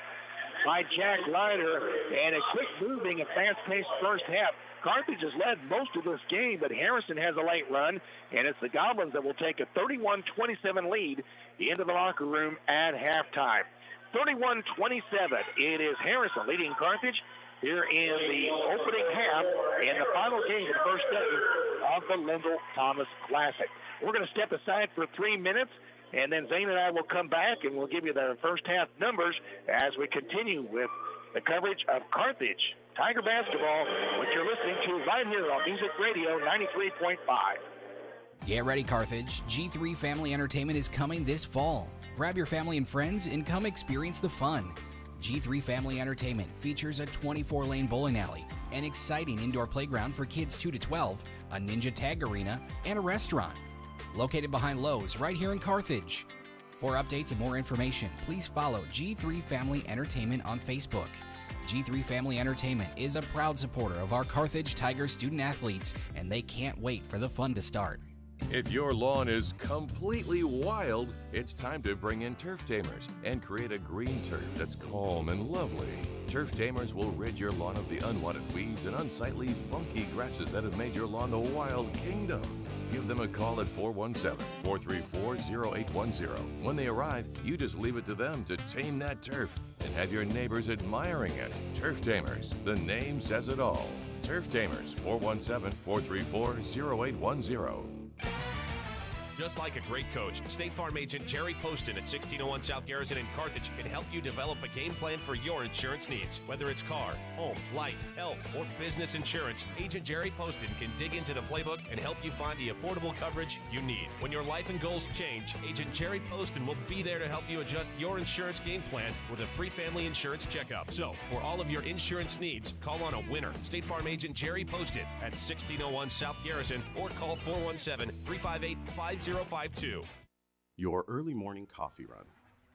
S3: by Jack Leiter. And a quick moving and fast-paced first half. Carthage has led most of this game, but Harrison has a late run, and it's the Goblins that will take a 31-27 lead into the locker room at halftime. 31-27. It is Harrison leading Carthage here in the opening half and the final game of the first day of the Lyndall Thomas Classic. We're going to step aside for 3 minutes, and then Zane and I will come back and we'll give you the first half numbers as we continue with the coverage of Carthage Tiger basketball, which you're listening to right here on Music Radio 93.5.
S9: Get ready, Carthage. G3 Family Entertainment is coming this fall. Grab your family and friends and come experience the fun. G3 Family Entertainment features a 24-lane bowling alley, an exciting indoor playground for kids 2 to 12, a ninja tag arena, and a restaurant. Located behind Lowe's right here in Carthage. For updates and more information, please follow G3 Family Entertainment on Facebook. G3 Family Entertainment is a proud supporter of our Carthage Tiger student athletes, and they can't wait for the fun to start.
S6: If your lawn is completely wild, it's time to bring in Turf Tamers and create a green turf that's calm and lovely. Turf Tamers will rid your lawn of the unwanted weeds and unsightly, funky grasses that have made your lawn a wild kingdom. Give them a call at 417-434-0810. When they arrive, you just leave it to them to tame that turf and have your neighbors admiring it. Turf Tamers, the name says it all. Turf Tamers, 417-434-0810.
S10: Just like a great coach, State Farm agent Jerry Poston at 1601 South Garrison in Carthage can help you develop a game plan for your insurance needs. Whether it's car, home, life, health, or business insurance, Agent Jerry Poston can dig into the playbook and help you find the affordable coverage you need. When your life and goals change, Agent Jerry Poston will be there to help you adjust your insurance game plan with a free family insurance checkup. So, for all of your insurance needs, call on a winner. State Farm agent Jerry Poston at 1601 South Garrison or call 417-358-5052.
S11: Your early morning coffee run,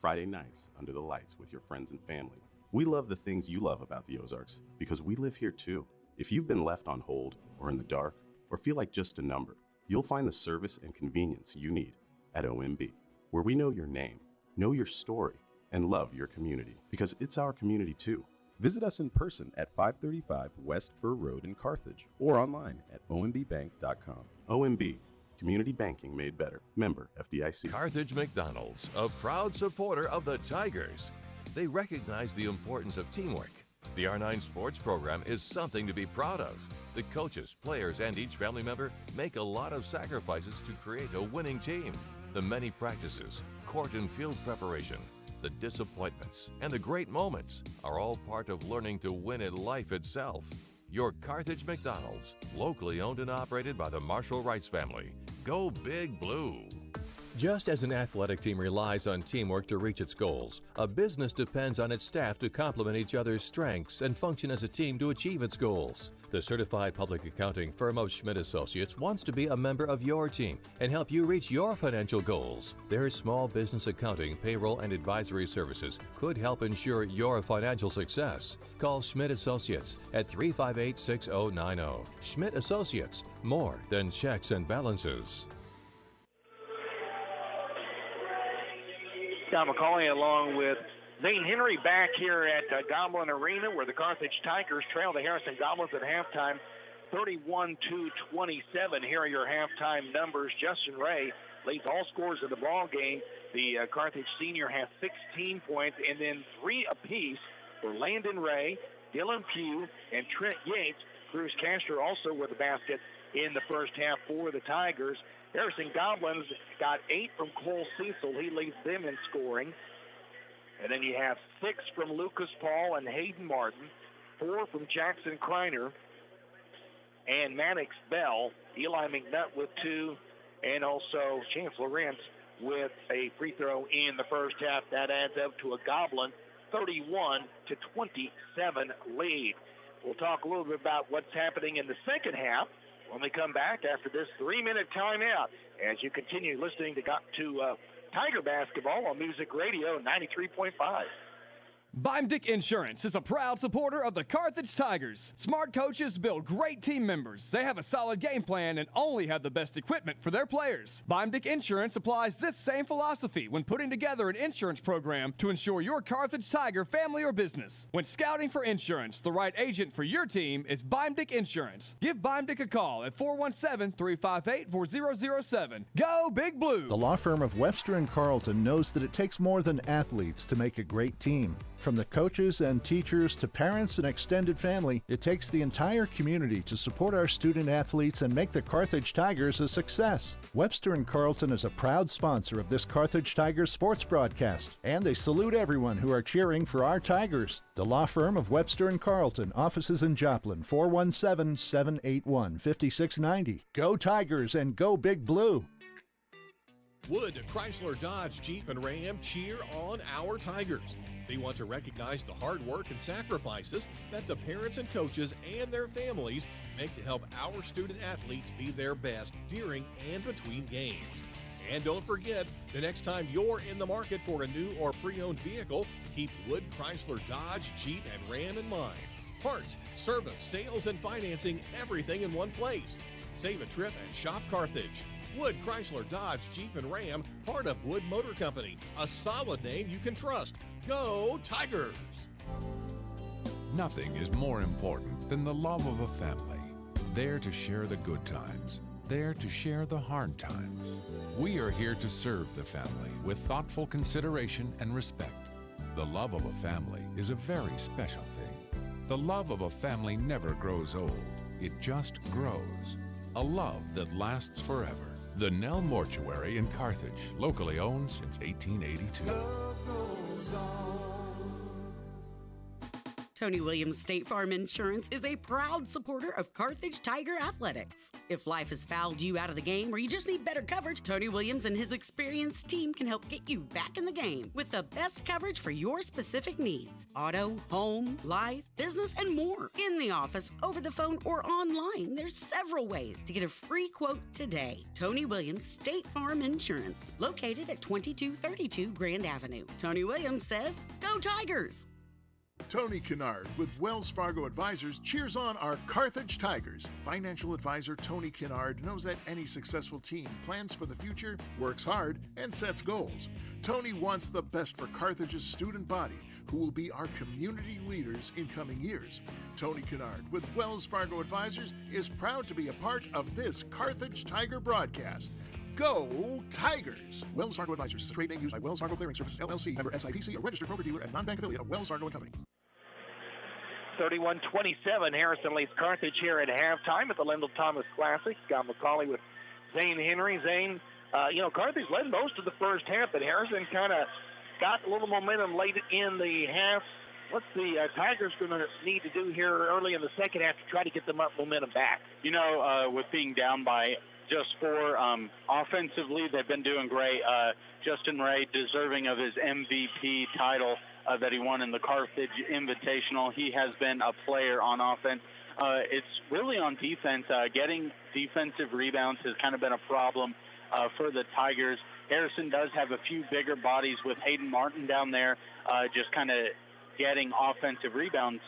S11: Friday nights under the lights with your friends and family. We love the things you love about the Ozarks because we live here too. If you've been left on hold or in the dark or feel like just a number, you'll find the service and convenience you need at OMB, where we know your name, know your story, and love your community because it's our community too. Visit us in person at 535 West Fur Road in Carthage or online at ombbank.com. OMB, community banking made better. Member FDIC.
S6: Carthage McDonald's, a proud supporter of the Tigers. They recognize the importance of teamwork. The R9 sports program is something to be proud of. The coaches, players, and each family member make a lot of sacrifices to create a winning team. The many practices, court and field preparation, the disappointments, and the great moments are all part of learning to win at life itself. Your Carthage McDonald's, locally owned and operated by the Marshall Rice family. Go Big Blue. Just as an athletic team relies on teamwork to reach its goals, a business depends on its staff to complement each other's strengths and function as a team to achieve its goals. The certified public accounting firm of Schmidt Associates wants to be a member of your team and help you reach your financial goals. Their small business accounting, payroll, and advisory services could help ensure your financial success. Call Schmidt Associates at 358-6090. Schmidt Associates, more than checks and balances.
S3: Tom McCauley along with Zane Henry back here at Goblin Arena where the Carthage Tigers trail the Harrison Goblins at halftime 31-27. Here are your halftime numbers. Justin Ray leads all scores of the ball game. The Carthage senior has 16 points and then 3 apiece for Landon Ray, Dylan Pugh, and Trent Yates. Cruz Castro also with a basket in the first half for the Tigers. Harrison Goblins got 8 from Cole Cecil. He leads them in scoring. And then you have 6 from Lucas Paul and Hayden Martin, 4 from Jackson Kreiner and Maddox Bell, Eli McNutt with 2, and also Chancellor Rentz with a free throw in the first half. That adds up to a Goblin 31-27 lead. We'll talk a little bit about what's happening in the second half when we come back after this 3-minute timeout as you continue listening to Tiger Basketball on Music Radio 93.5.
S12: Bimdick Insurance is a proud supporter of the Carthage Tigers. Smart coaches build great team members. They have a solid game plan and only have the best equipment for their players. Bimdick Insurance applies this same philosophy when putting together an insurance program to ensure your Carthage Tiger family or business. When scouting for insurance, the right agent for your team is Bimdick Insurance. Give Bimdick a call at 417-358-4007. Go Big Blue!
S13: The law firm of Webster & Carlton knows that it takes more than athletes to make a great team. From the coaches and teachers to parents and extended family, it takes the entire community to support our student athletes and make the Carthage Tigers a success. Webster & Carlton is a proud sponsor of this Carthage Tigers sports broadcast, and they salute everyone who are cheering for our Tigers. The law firm of Webster & Carlton, offices in Joplin, 417-781-5690. Go Tigers and go Big Blue!
S14: Wood Chrysler Dodge Jeep and Ram cheer on our Tigers. They want to recognize the hard work and sacrifices that the parents and coaches and their families make to help our student athletes be their best during and between games. And don't forget, the next time you're in the market for a new or pre-owned vehicle, keep Wood Chrysler Dodge Jeep and Ram in mind. Parts, service, sales, and financing, everything in one place. Save a trip and shop Carthage. Wood Chrysler Dodge Jeep and Ram, part of Wood Motor Company, a solid name you can trust. Go Tigers!
S15: Nothing is more important than the love of a family. There to share the good times, there to share the hard times. We are here to serve the family with thoughtful consideration and respect. The love of a family is a very special thing. The love of a family never grows old. It just grows. A love that lasts forever. The Nell Mortuary in Carthage, locally owned since 1882.
S16: Tony Williams State Farm Insurance is a proud supporter of Carthage Tiger Athletics. If life has fouled you out of the game or you just need better coverage, Tony Williams and his experienced team can help get you back in the game with the best coverage for your specific needs. Auto, home, life, business, and more. In the office, over the phone, or online, there's several ways to get a free quote today. Tony Williams State Farm Insurance, located at 2232 Grand Avenue. Tony Williams says, go Tigers!
S17: Tony Kennard with Wells Fargo Advisors cheers on our Carthage Tigers. Financial advisor Tony Kennard knows that any successful team plans for the future, works hard, and sets goals. Tony wants the best for Carthage's student body, who will be our community leaders in coming years. Tony Kennard with Wells Fargo Advisors is proud to be a part of this Carthage Tiger broadcast. Go Tigers! Wells Fargo Advisors is a trade name used by Wells Fargo Clearing Services, LLC, member SIPC, a registered broker-dealer and non-bank affiliate of Wells Fargo & Company.
S3: 31-27, Harrison leads Carthage here at halftime at the Lendl Thomas Classic. Scott McCauley with Zane Henry. Zane, Carthage led most of the first half, but Harrison kind of got a little momentum late in the half. What's the Tigers going to need to do here early in the second half to try to get them up momentum back?
S4: With being down by just 4 offensively, they've been doing great. Justin Ray, deserving of his MVP title that he won in the Carthage Invitational. He has been a player on offense. It's really on defense. Getting defensive rebounds has kind of been a problem for the Tigers. Harrison does have a few bigger bodies with Hayden Martin down there, just kind of getting offensive rebounds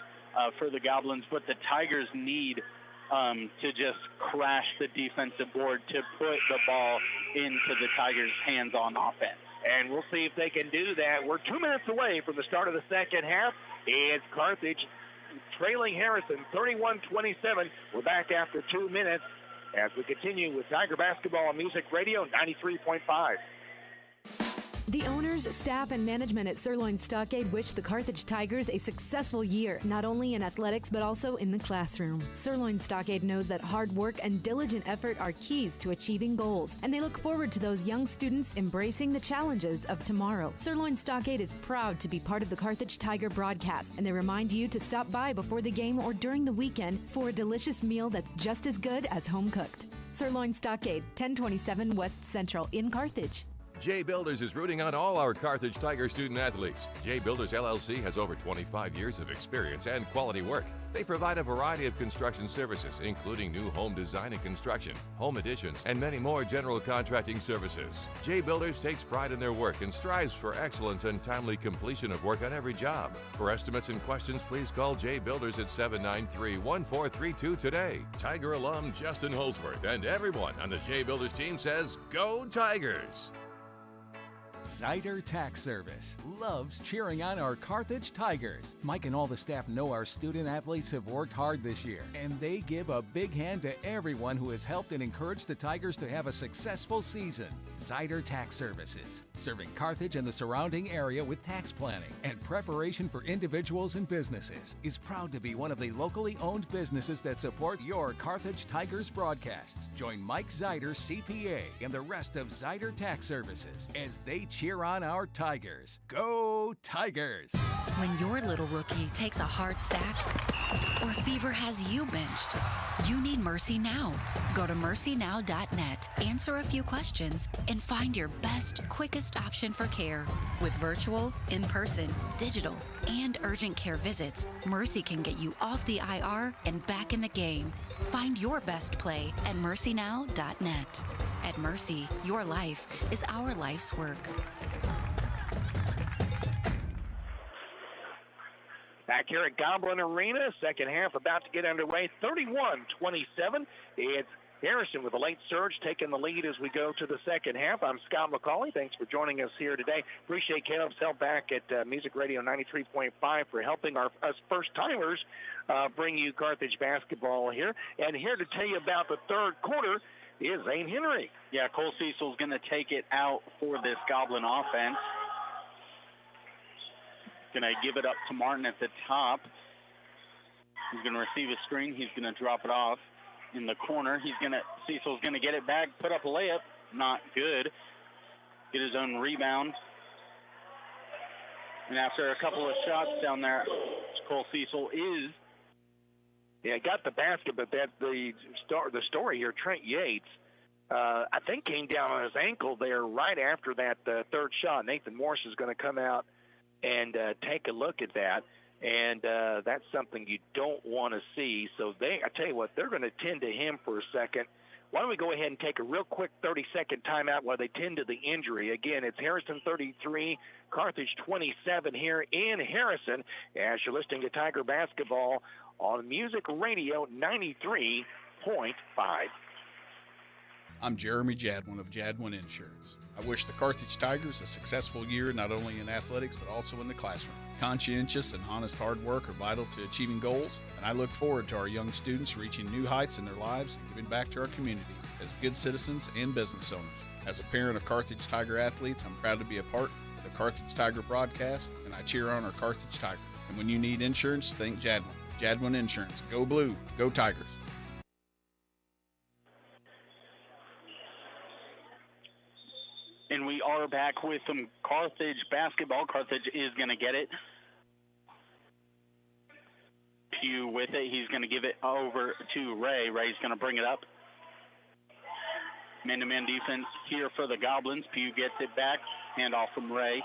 S4: for the Goblins, but the Tigers need to just crash the defensive board to put the ball into the Tigers' hands on offense.
S3: And we'll see if they can do that. We're 2 minutes away from the start of the second half. It's Carthage trailing Harrison 31-27. We're back after 2 minutes as we continue with Tiger Basketball on Music Radio 93.5.
S18: The owners, staff, and management at Sirloin Stockade wish the Carthage Tigers a successful year, not only in athletics but also in the classroom. Sirloin Stockade knows that hard work and diligent effort are keys to achieving goals, and they look forward to those young students embracing the challenges of tomorrow. Sirloin Stockade is proud to be part of the Carthage Tiger broadcast, and they remind you to stop by before the game or during the weekend for a delicious meal that's just as good as home cooked. Sirloin Stockade, 1027 West Central in Carthage.
S6: J Builders is rooting on all our Carthage Tiger student athletes. J Builders LLC has over 25 years of experience and quality work. They provide a variety of construction services, including new home design and construction, home additions, and many more general contracting services. J Builders takes pride in their work and strives for excellence and timely completion of work on every job. For estimates and questions, please call J Builders at 793-1432 today. Tiger alum Justin Holsworth and everyone on the J Builders team says, Go Tigers!
S19: Zyder Tax Service loves cheering on our Carthage Tigers. Mike and all the staff know our student athletes have worked hard this year, and they give a big hand to everyone who has helped and encouraged the Tigers to have a successful season. Zyder Tax Services, serving Carthage and the surrounding area with tax planning and preparation for individuals and businesses, is proud to be one of the locally owned businesses that support your Carthage Tigers broadcasts. Join Mike Zyder, CPA, and the rest of Zyder Tax Services as they cheer on our Tigers. Go Tigers!
S20: When your little rookie takes a hard sack or fever has you benched, you need Mercy Now. Go to mercynow.net, answer a few questions, and find your best, quickest option for care. With virtual, in-person, digital, and urgent care visits, Mercy can get you off the IR and back in the game. Find your best play at mercynow.net. At Mercy, your life is our life's work.
S3: Back here at Goblin Arena, second half about to get underway, 31-27. It's Harrison with a late surge taking the lead as we go to the second half. I'm Scott McCauley. Thanks for joining us here today. Appreciate Caleb's help back at Music Radio 93.5 for helping us first-timers bring you Carthage basketball here. And here to tell you about the third quarter is Zane Henry.
S4: Yeah, Cole Cecil's going to take it out for this Goblin offense. Going to give it up to Martin at the top. He's going to receive a screen. He's going to drop it off in the corner. Cecil's going to get it back, put up a layup. Not good. Get his own rebound. And after a couple of shots down there, Cole Cecil is...
S3: Yeah, got the basket, but the story here, Trent Yates, I think came down on his ankle there right after that third shot. Nathan Morris is going to come out and take a look at that, and that's something you don't want to see. So I tell you what, they're going to tend to him for a second. Why don't we go ahead and take a real quick 30-second timeout while they tend to the injury. Again, it's Harrison 33, Carthage 27 here in Harrison, as you're listening to Tiger Basketball on Music Radio 93.5.
S21: I'm Jeremy Jadwin of Jadwin Insurance. I wish the Carthage Tigers a successful year not only in athletics but also in the classroom. Conscientious and honest hard work are vital to achieving goals, and I look forward to our young students reaching new heights in their lives and giving back to our community as good citizens and business owners. As a parent of Carthage Tiger athletes, I'm proud to be a part of the Carthage Tiger broadcast, and I cheer on our Carthage Tiger. And when you need insurance, think Jadwin. Jadwin Insurance. Go Blue. Go Tigers.
S4: And we are back with some Carthage basketball. Carthage is going to get it. Pugh with it. He's going to give it over to Ray. Ray's going to bring it up. Man-to-man defense here for the Goblins. Pugh gets it back. Hand off from Ray.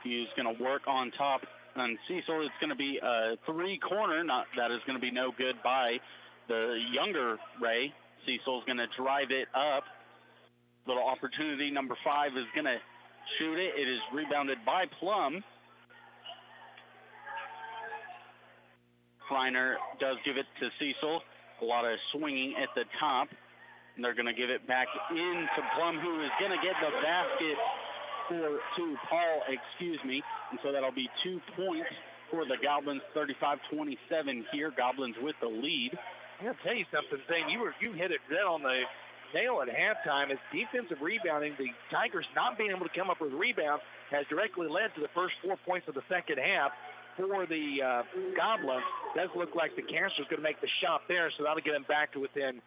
S4: Pugh's going to work on top on Cecil. It's going to be a three-corner. That is going to be no good by the younger Ray. Cecil's going to drive it up. Little opportunity. Number 5 is going to shoot it. It is rebounded by Plum. Kleiner does give it to Cecil. A lot of swinging at the top. And they're going to give it back into Plum, who is going to get the basket to Paul, and so that'll be 2 points for the Goblins, 35-27 here. Goblins with the lead.
S3: I'll tell you something, Zane. You hit it right on the tale at halftime is defensive rebounding. The Tigers not being able to come up with rebounds has directly led to the first 4 points of the second half for the Goblins. Does look like the Caster's going to make the shot there, so that'll get them back to within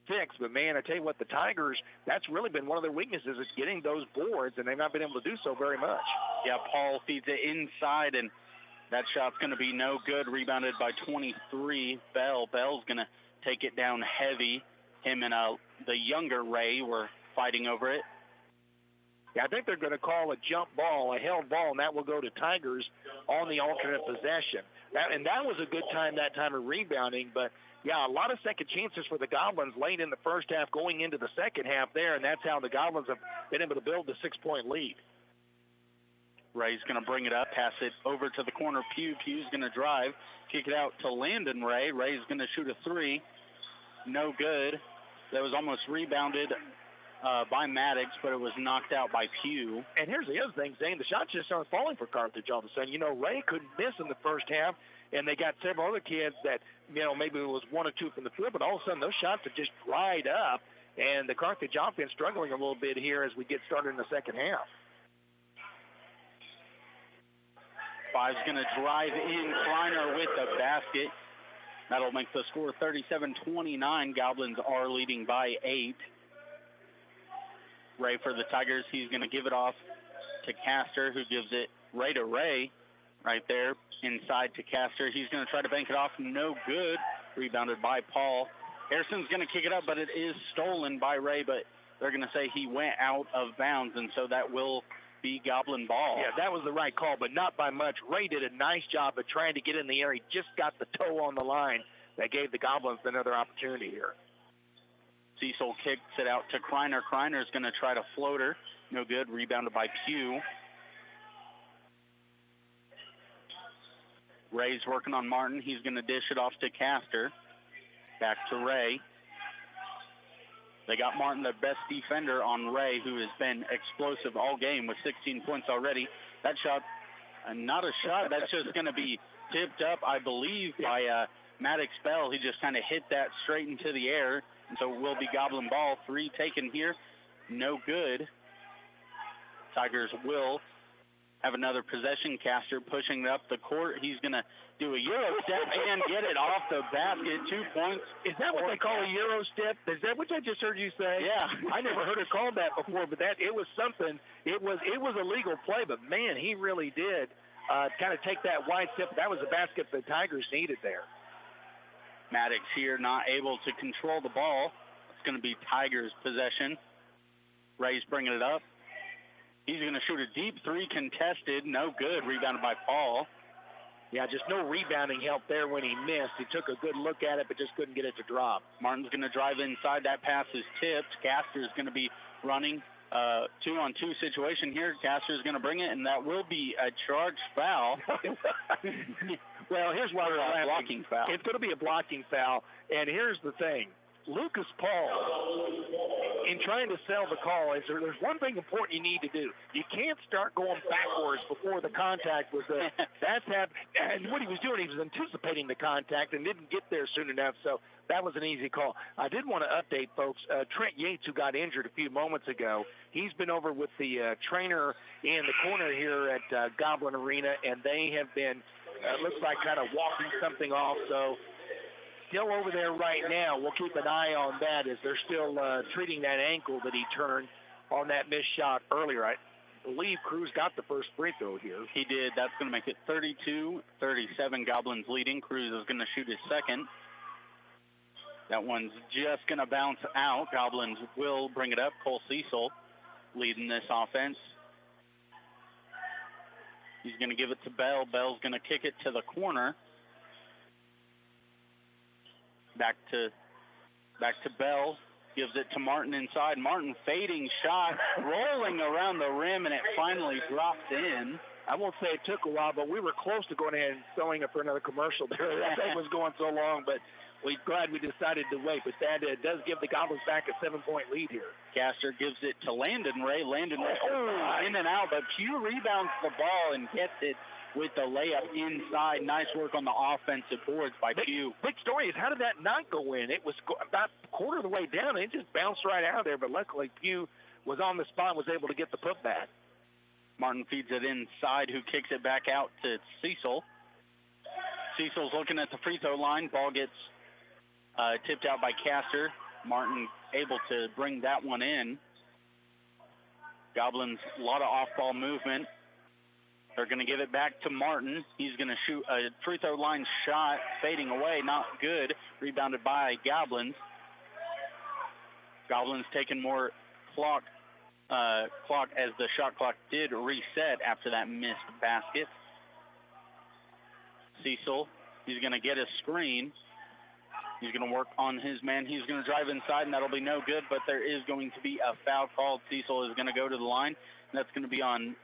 S3: 6. But, man, I tell you what, the Tigers, that's really been one of their weaknesses is getting those boards, and they've not been able to do so very much.
S4: Yeah, Paul feeds it inside, and that shot's going to be no good. Rebounded by 23, Bell. Bell's going to take it down heavy. Him and the younger Ray were fighting over it.
S3: Yeah, I think they're going to call a jump ball, a held ball, and that will go to Tigers on the alternate possession. That was a good time, that time of rebounding, but yeah, a lot of second chances for the Goblins late in the first half going into the second half there, and that's how the Goblins have been able to build the 6-point lead.
S4: Ray's going to bring it up, pass it over to the corner. Pugh's going to drive, kick it out to Landon Ray. Ray's going to shoot a 3. No good. That was almost rebounded by Maddox, but it was knocked out by Pugh.
S3: And here's the other thing, Zane. The shots just aren't falling for Carthage all of a sudden. You know, Ray couldn't miss in the first half, and they got several other kids that, you know, maybe it was 1 or 2 from the field, but all of a sudden those shots have just dried up, and the Carthage offense struggling a little bit here as we get started in the second half.
S4: Five's going to drive in. Kleiner with the basket. That'll make the score 37-29. Goblins are leading by 8. Ray for the Tigers. He's going to give it off to Castor, who gives it Ray to Ray right there inside to Castor. He's going to try to bank it off. No good. Rebounded by Paul. Harrison's going to kick it up, but it is stolen by Ray, but they're going to say he went out of bounds, and so that will be Goblin ball.
S3: Yeah, that was the right call, but not by much. Ray did a nice job of trying to get in the air. He just got the toe on the line that gave the Goblins another opportunity here.
S4: Cecil kicks it out to Kreiner. Kreiner's going to try to floater. No good. Rebounded by Pugh. Ray's working on Martin. He's going to dish it off to Castor. Back to Ray. They got Martin, the best defender, on Ray, who has been explosive all game with 16 points already. That shot, not a shot. That's just going to be tipped up, I believe, by Maddox Bell. He just kind of hit that straight into the air. And so will be Goblin ball. 3 taken here. No good. Tigers will have another possession. Castor pushing it up the court. He's going to do a Euro step and get it off the basket. 2 points.
S3: Is that what they call a Euro step? Is that what I just heard you say?
S4: Yeah.
S3: I never heard it called that before, but it was something. It was a legal play, but man, he really did kind of take that wide step. That was the basket the Tigers needed there.
S4: Maddox here not able to control the ball. It's going to be Tigers possession. Ray's bringing it up. He's going to shoot a deep 3 contested. No good. Rebounded by Paul.
S3: Yeah, just no rebounding help there when he missed. He took a good look at it, but just couldn't get it to drop.
S4: Martin's going to drive inside. That pass is tipped. Castor's going to be running 2-on-2 situation here. Castor's going to bring it, and that will be a charged foul.
S3: Well, here's why we're
S4: a blocking foul.
S3: It's going to be a blocking foul, and here's the thing. Lucas Paul, in trying to sell the call, there's one thing important you need to do. You can't start going backwards before the contact was there. That's happened. And what he was doing, he was anticipating the contact and didn't get there soon enough, so that was an easy call. I did want to update, folks. Trent Yates, who got injured a few moments ago, he's been over with the trainer in the corner here at Goblin Arena, and they have been, looks like, kind of walking something off, so still over there right now. We'll keep an eye on that as they're still treating that ankle that he turned on that missed shot earlier. I believe Cruz got the first free throw here.
S4: He did. That's going to make it 32-37. Goblins leading. Cruz is going to shoot his second. That one's just going to bounce out. Goblins will bring it up. Cole Cecil leading this offense. He's going to give it to Bell. Bell's going to kick it to the corner. Back to Bell. Gives it to Martin inside. Martin fading shot, rolling around the rim, and it finally dropped in.
S3: I won't say it took a while, but we were close to going ahead and selling it for another commercial there. That thing was going so long, but we're glad we decided to wait, but that does give the Goblins back a 7-point lead here.
S4: Castor gives it to Landon Ray. Landon Ray, in and out, but Pugh rebounds the ball and gets it with the layup inside. Nice work on the offensive boards by Pugh.
S3: Big story is, how did that not go in? It was about a quarter of the way down. It just bounced right out of there, but luckily Pugh was on the spot and was able to get the putback.
S4: Martin feeds it inside, who kicks it back out to Cecil. Cecil's looking at the free throw line. Ball gets tipped out by Castor. Martin able to bring that one in. Goblins, a lot of off-ball movement. They're going to give it back to Martin. He's going to shoot a free throw line shot, fading away, not good. Rebounded by Goblins. Goblins taking more clock as the shot clock did reset after that missed basket. Cecil, he's going to get a screen. He's going to work on his man. He's going to drive inside, and that'll be no good, but there is going to be a foul called. Cecil is going to go to the line, and that's going to be on.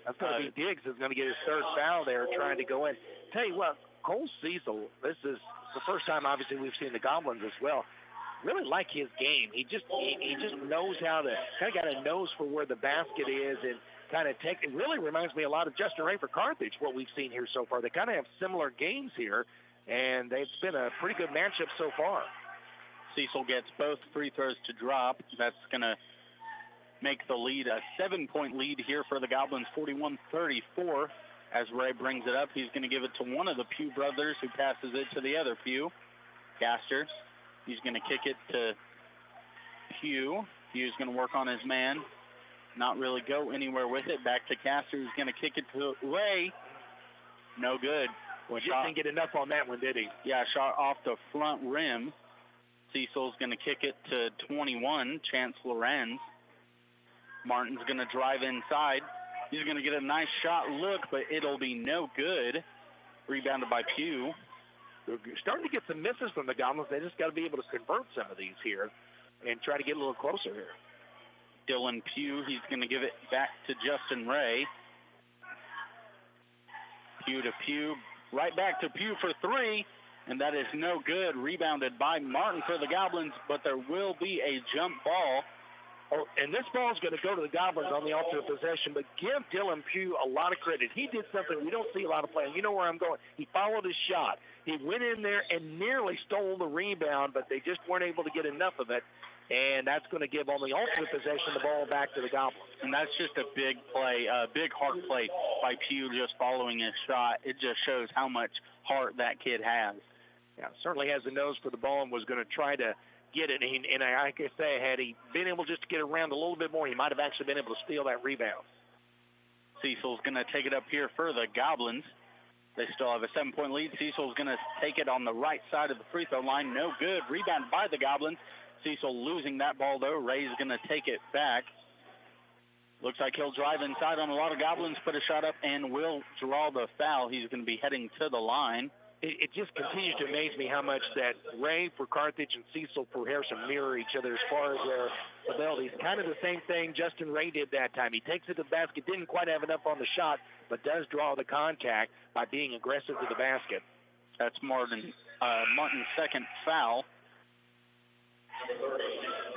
S3: That's going to be Diggs is going to get his third foul there, trying to go in. Tell you what, Cole Cecil, this is the first time, obviously, we've seen the Goblins as well. Really like his game. He just knows how to, kind of got a nose for where the basket is, and kind of it really reminds me a lot of Justin Ray for Carthage, what we've seen here so far. They kind of have similar games here, and it's been a pretty good matchup so far.
S4: Cecil gets both free throws to drop. That's going to make the lead a 7-point lead here for the Goblins, 41-34. As Ray brings it up, he's going to give it to one of the Pugh brothers, who passes it to the other Pugh. Castor, he's going to kick it to Pugh. Pugh's going to work on his man. Not really go anywhere with it. Back to Castor, who's going to kick it to Ray. No good.
S3: Well, he didn't get enough on that one, did he?
S4: Yeah, shot off the front rim. Cecil's going to kick it to 21, Chance Lorenz. Martin's going to drive inside. He's going to get a nice shot look, but it'll be no good. Rebounded by Pugh.
S3: They're starting to get some misses from the Goblins. They just got to be able to convert some of these here and try to get a little closer here.
S4: Dylan Pugh, he's going to give it back to Justin Ray. Pugh to Pugh, right back to Pugh for three, and that is no good. Rebounded by Martin for the Goblins, but there will be a jump ball.
S3: Oh, and this ball is going to go to the Goblins on the alternate possession, but give Dylan Pugh a lot of credit. He did something we don't see a lot of playing. You know where I'm going. He followed his shot. He went in there and nearly stole the rebound, but they just weren't able to get enough of it. And that's going to give on the alternate possession the ball back to the Goblins.
S4: And that's just a big play, big heart play by Pugh just following his shot. It just shows how much heart that kid has.
S3: Yeah, certainly has the nose for the ball and was going to try to get it. And like I say, had he been able just to get around a little bit more, he might have actually been able to steal that rebound.
S4: Cecil's going to take it up here for the Goblins. They still have a 7-point lead. Cecil's going to take it on the right side of the free throw line. No good. Rebound by the Goblins. Cecil losing that ball, though. Ray's going to take it back. Looks like he'll drive inside on a lot of Goblins, put a shot up, and will draw the foul. He's going to be heading to the line.
S3: It just continues to amaze me how much that Ray for Carthage and Cecil for Harrison mirror each other as far as their abilities. Kind of the same thing Justin Ray did that time. He takes it to the basket, didn't quite have enough on the shot, but does draw the contact by being aggressive to the basket.
S4: That's Martin's second foul,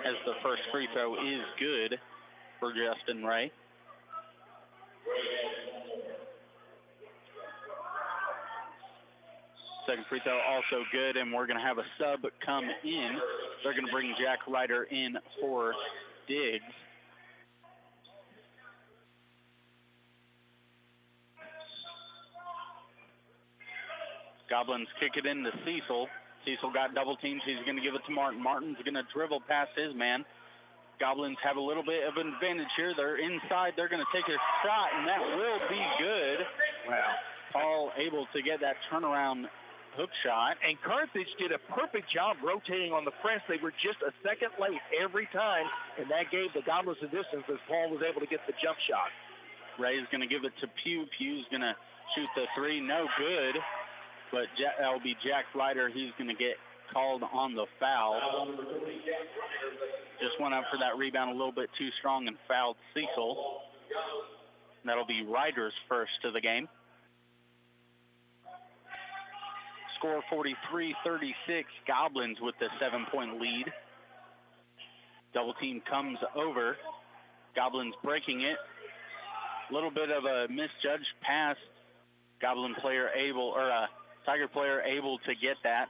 S4: as the first free throw is good for Justin Ray. Second free throw also good, and we're going to have a sub come in. They're going to bring Jack Ryder in for Diggs. Goblins kick it into Cecil. Cecil got double teamed. He's going to give it to Martin. Martin's going to dribble past his man. Goblins have a little bit of an advantage here. They're inside. They're going to take a shot, and that will be good.
S3: Wow.
S4: Paul able to get that turnaround hook shot.
S3: And Carthage did a perfect job rotating on the press. They were just a second late every time, and that gave the Goblins the distance as Paul was able to get the jump shot.
S4: Ray's going to give it to Pugh. Pugh's going to shoot the three. No good. But that'll be Jack Ryder. He's going to get called on the foul. Just went up for that rebound a little bit too strong and fouled Cecil. That'll be Ryder's first to the game. score 43-36. Goblins with the 7-point lead. Double team comes over. Goblins breaking it. A little bit of a misjudged pass. Tiger player able to get that.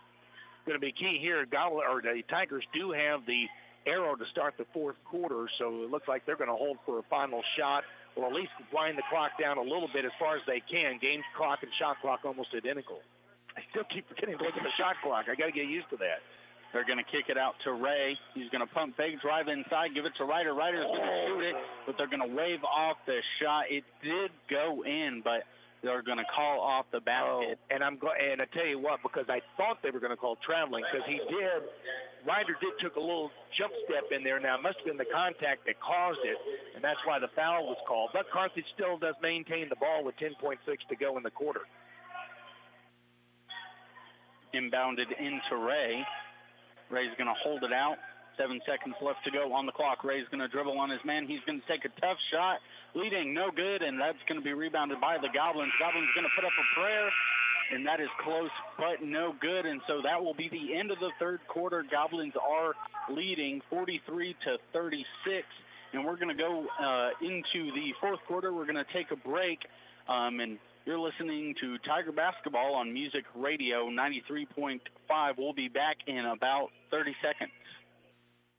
S3: Going to be key here. The Tigers do have the arrow to start the fourth quarter, so it looks like they're going to hold for a final shot, or at least wind the clock down a little bit as far as they can. Game clock and shot clock almost identical. I still keep forgetting to look at the shot clock. I got to get used to that.
S4: They're going to kick it out to Ray. He's going to pump fake, drive inside, give it to Ryder. Ryder's going to shoot it, but they're going to wave off the shot. It did go in, but they're going to call off the basket.
S3: And I tell you what, because I thought they were going to call traveling, because Ryder took a little jump step in there. Now, it must have been the contact that caused it, and that's why the foul was called. But Carthage still does maintain the ball with 10.6 to go in the quarter.
S4: Inbounded into Ray. Ray's going to hold it out. 7 seconds left to go on the clock. Ray's going to dribble on his man. He's going to take a tough shot. Leading, no good, and that's going to be rebounded by the Goblins. Goblins going to put up a prayer, and that is close but no good. And so that will be the end of the third quarter. Goblins are leading 43-36, and we're going to go into the fourth quarter. We're going to take a break, and you're listening to Tiger Basketball on Music Radio 93.5. We'll be back in about 30 seconds.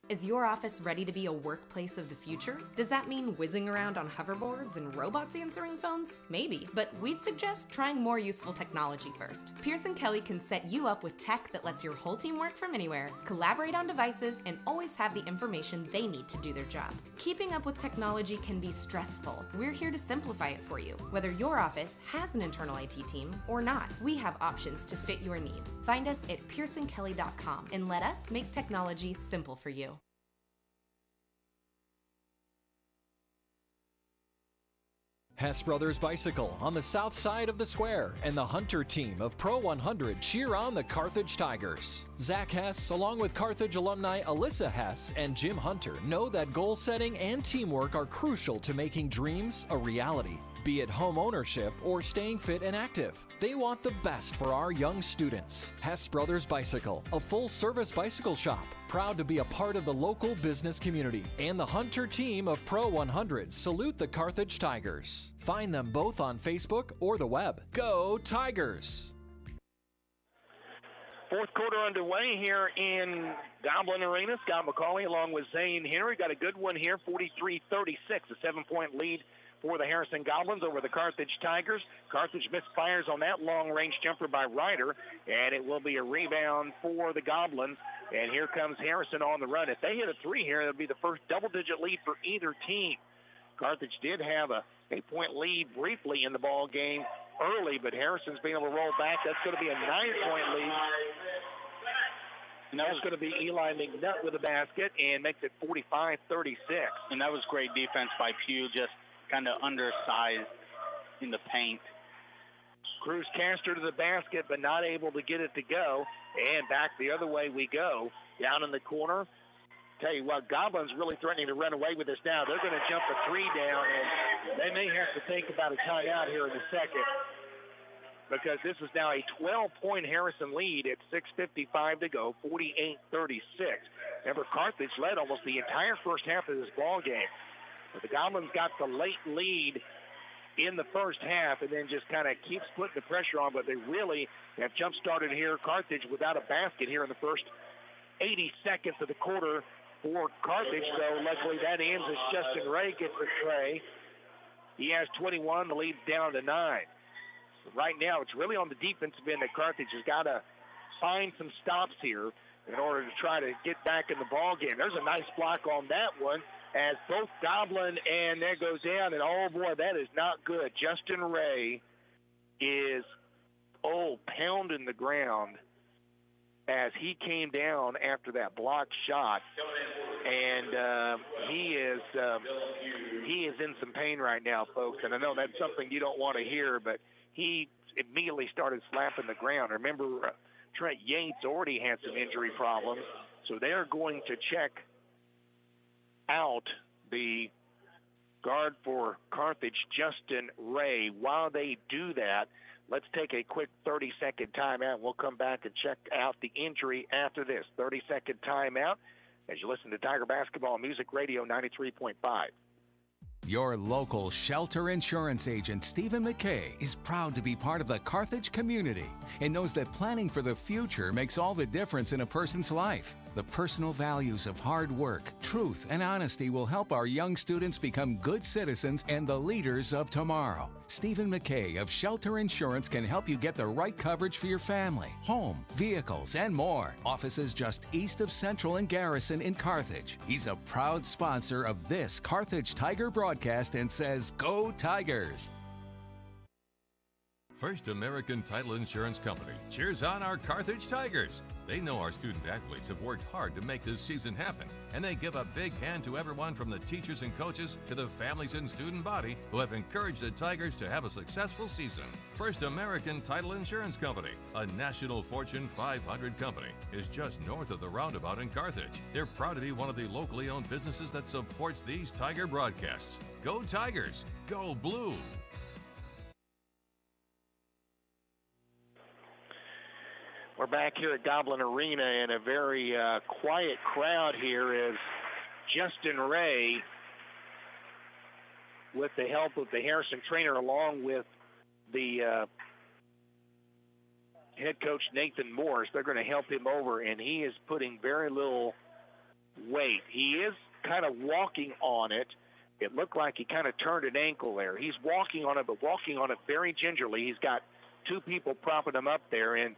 S2: Is your office ready to be a workplace of the future? Does that mean whizzing around on hoverboards and robots answering phones? Maybe, but we'd suggest trying more useful technology first. Pearson Kelly can set you up with tech that lets your whole team work from anywhere, collaborate on devices, and always have the information they need to do their job. Keeping up with technology can be stressful. We're here to simplify it for you. Whether your office has an internal IT team or not, we have options to fit your needs. Find us at pearsonkelly.com and let us make technology simple for you.
S22: Hess Brothers Bicycle on the south side of the square, and the Hunter team of Pro 100 cheer on the Carthage Tigers. Zach Hess, along with Carthage alumni Alyssa Hess and Jim Hunter, know that goal setting and teamwork are crucial to making dreams a reality. Be it home ownership or staying fit and active, they want the best for our young students. Hess Brothers Bicycle, a full-service bicycle shop, proud to be a part of the local business community. And the Hunter team of Pro 100 salute the Carthage Tigers. Find them both on Facebook or the web. Go Tigers!
S3: Fourth quarter underway here in Goblin Arena. Scott McCauley along with Zane Henry got a good one here, 43-36, a 7-point lead for the Harrison Goblins over the Carthage Tigers. Carthage misfires on that long-range jumper by Ryder, and it will be a rebound for the Goblins. And here comes Harrison on the run. If they hit a three here, that'll be the first double-digit lead for either team. Carthage did have a 8-point lead briefly in the ball game early, but Harrison's been able to roll back. That's going to be a 9-point lead. And that was going to be Eli McNutt with a basket and makes it 45-36.
S4: And that was great defense by Pugh, just kind of undersized in the paint.
S3: Cruz cast her to the basket, but not able to get it to go. And back the other way we go. Down in the corner. Tell you what, Goblins really threatening to run away with this now. They're going to jump a three down, and they may have to think about a timeout here in a second, because this is now a 12-point Harrison lead at 6:55 to go, 48-36. Remember, Carthage led almost the entire first half of this ball game. But the Goblins got the late lead in the first half and then just kind of keeps putting the pressure on, but they really have jump-started here. Carthage without a basket here in the first 80 seconds of the quarter for Carthage, though. Luckily, that ends as Justin Ray gets the tray. He has 21. The lead's down to 9. Right now, it's really on the defensive end that Carthage has got to find some stops here in order to try to get back in the ball game. There's a nice block on that one, as both Goblin and there goes down, and oh boy, that is not good. Justin Ray is, pounding the ground as he came down after that blocked shot, and he is in some pain right now, folks. And I know that's something you don't want to hear, but he immediately started slapping the ground. Remember, Trent Yates already had some injury problems, so they're going to check out the guard for Carthage, Justin Ray. While they do that, Let's take a quick 30-second timeout. We'll come back and check out the injury after this. 30-second timeout as you listen to Tiger Basketball Music Radio 93.5.
S19: Your local Shelter Insurance agent, Stephen McKay, is proud to be part of the Carthage community and knows that planning for the future makes all the difference in a person's life. The personal values of hard work, truth, and honesty will help our young students become good citizens and the leaders of tomorrow. Stephen McKay of Shelter Insurance can help you get the right coverage for your family, home, vehicles, and more. Offices just east of Central and Garrison in Carthage. He's a proud sponsor of this Carthage Tiger broadcast and says, "Go Tigers!"
S6: First American Title Insurance Company cheers on our Carthage Tigers. They know our student athletes have worked hard to make this season happen, and they give a big hand to everyone from the teachers and coaches to the families and student body who have encouraged the Tigers to have a successful season. First American Title Insurance Company, a national Fortune 500 company, is just north of the roundabout in Carthage. They're proud to be one of the locally owned businesses that supports these Tiger broadcasts. Go Tigers! Go Blue!
S3: We're back here at Goblin Arena, and a very quiet crowd here as Justin Ray, with the help of the Harrison trainer, along with the head coach Nathan Morris, they're going to help him over, and he is putting very little weight. He is kind of walking on it. It looked like he kind of turned an ankle there. He's walking on it, but walking on it very gingerly. He's got two people propping him up there, and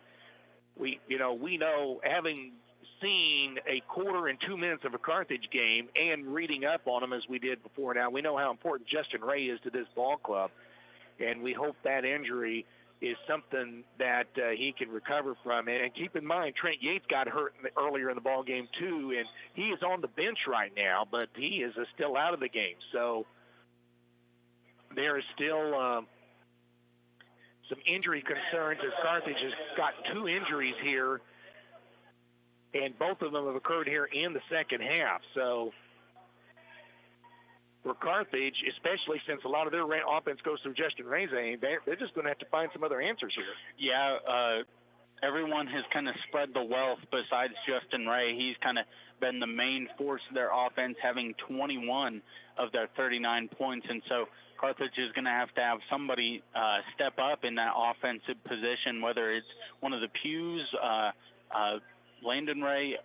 S3: we know, having seen a quarter and 2 minutes of a Carthage game and reading up on them as we did before now, we know how important Justin Ray is to this ball club, and we hope that injury is something that he can recover from. And keep in mind, Trent Yates got hurt earlier in the ball game too, and he is on the bench right now, but he is still out of the game. So there is still some injury concerns as Carthage has got two injuries here, and both of them have occurred here in the second half. So for Carthage, especially since a lot of their offense goes through Justin Ray's aim, they're just going to have to find some other answers here.
S4: Yeah, everyone has kind of spread the wealth besides Justin Ray. He's kind of been the main force of their offense, having 21 of their 39 points, and so Carthage is going to have somebody step up in that offensive position, whether it's one of the Pews, Landon Ray,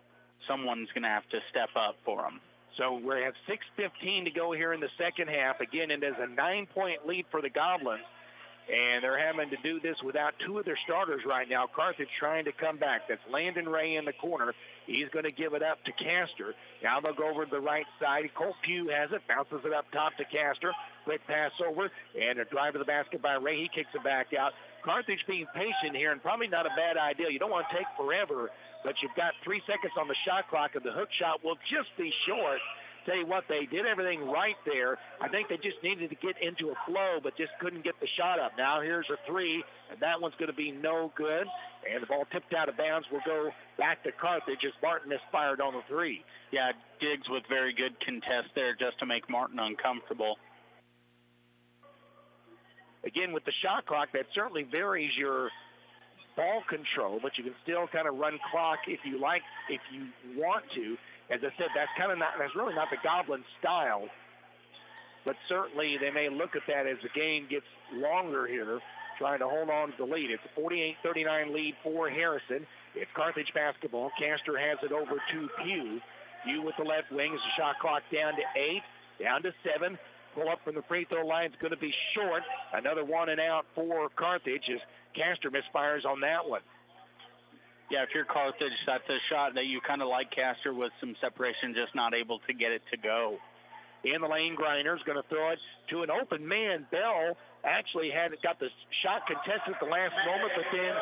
S4: someone's going to have to step up for them.
S3: So we have 6:15 to go here in the second half. Again, it is a 9-point lead for the Goblins, and they're having to do this without two of their starters right now. Carthage trying to come back. That's Landon Ray in the corner. He's going to give it up to Castor. Now they'll go over to the right side. Colt Pugh has it, bounces it up top to Castor. Quick pass over, and a drive to the basket by Ray. He kicks it back out. Carthage being patient here, and probably not a bad idea. You don't want to take forever, but you've got 3 seconds on the shot clock, and the hook shot will just be short. Tell you what, they did everything right there. I think they just needed to get into a flow, but just couldn't get the shot up. Now here's a three, and that one's going to be no good. And the ball tipped out of bounds will go back to Carthage as Martin misfired on the three.
S4: Yeah, Diggs with very good contest there just to make Martin uncomfortable.
S3: Again, with the shot clock, that certainly varies your ball control, but you can still kind of run clock if you like, if you want to. As I said, that's really not the Goblin style, but certainly they may look at that as the game gets longer here, trying to hold on to the lead. It's a 48-39 lead for Harrison. It's Carthage basketball. Castor has it over to Pugh. Pugh with the left wing as the shot clock down to 8, down to 7. Pull up from the free throw line is going to be short. Another one and out for Carthage as Castor misfires on that one.
S4: Yeah, if you're Carthage, that's a shot that you kind of like Castor with some separation, just not able to get it to go.
S3: In the lane, Griner's going to throw it to an open man. Bell actually got the shot contested at the last moment, but then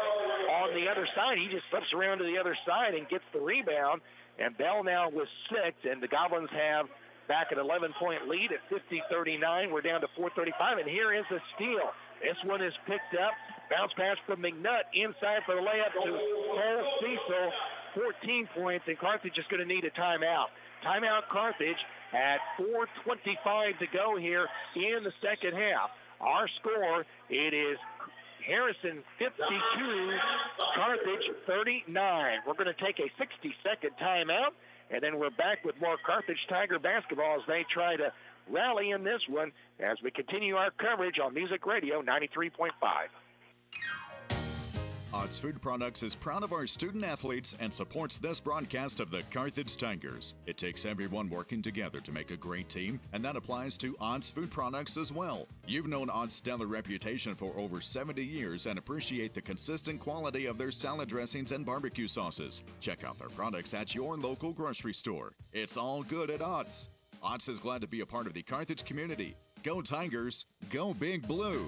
S3: on the other side, he just slips around to the other side and gets the rebound. And Bell now with 6, and the Goblins have back an 11-point lead at 50-39. We're down to 4:35, and here is a steal. This one is picked up. Bounce pass from McNutt inside for the layup to Cole Cecil. 14 points, and Carthage is going to need a timeout. Timeout Carthage at 4:25 to go here in the second half. Our score, it is Harrison 52, Carthage 39. We're going to take a 60-second timeout, and then we're back with more Carthage Tiger basketball as they try to rally in this one as we continue our coverage on Music Radio 93.5.
S1: Odds Food Products is proud of our student athletes and supports this broadcast of the Carthage Tigers. It takes everyone working together to make a great team, and that applies to Odds Food Products as well. You've known Odds' stellar reputation for over 70 years and appreciate the consistent quality of their salad dressings and barbecue sauces. Check out their products at your local grocery store. It's all good at Odds. Odds is glad to be a part of the Carthage community. Go Tigers, go Big Blue!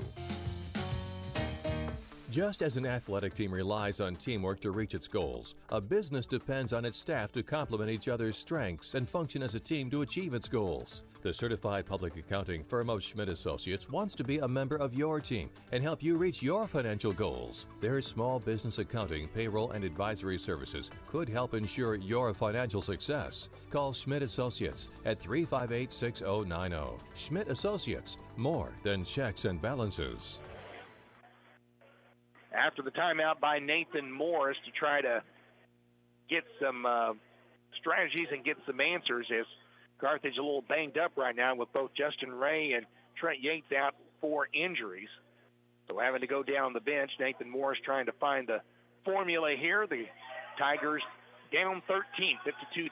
S6: Just as an athletic team relies on teamwork to reach its goals, a business depends on its staff to complement each other's strengths and function as a team to achieve its goals. The certified public accounting firm of Schmidt Associates wants to be a member of your team and help you reach your financial goals. Their small business accounting, payroll, and advisory services could help ensure your financial success. Call Schmidt Associates at 358-6090. Schmidt Associates, more than checks and balances.
S3: After the timeout by Nathan Morris to try to get some strategies and get some answers, as Carthage a little banged up right now with both Justin Ray and Trent Yates out for injuries. So having to go down the bench, Nathan Morris trying to find the formula here. The Tigers down 13,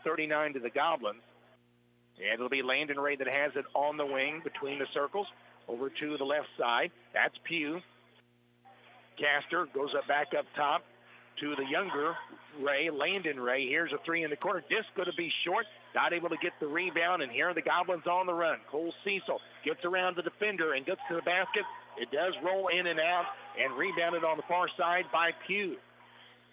S3: 52-39 to the Goblins. And it'll be Landon Ray that has it on the wing between the circles over to the left side. That's Pugh. Castor goes back up top to the younger Ray, Landon Ray. Here's a three in the corner. Disc going to be short. Not able to get the rebound, and here are the Goblins on the run. Cole Cecil gets around the defender and gets to the basket. It does roll in and out and rebounded on the far side by Pugh.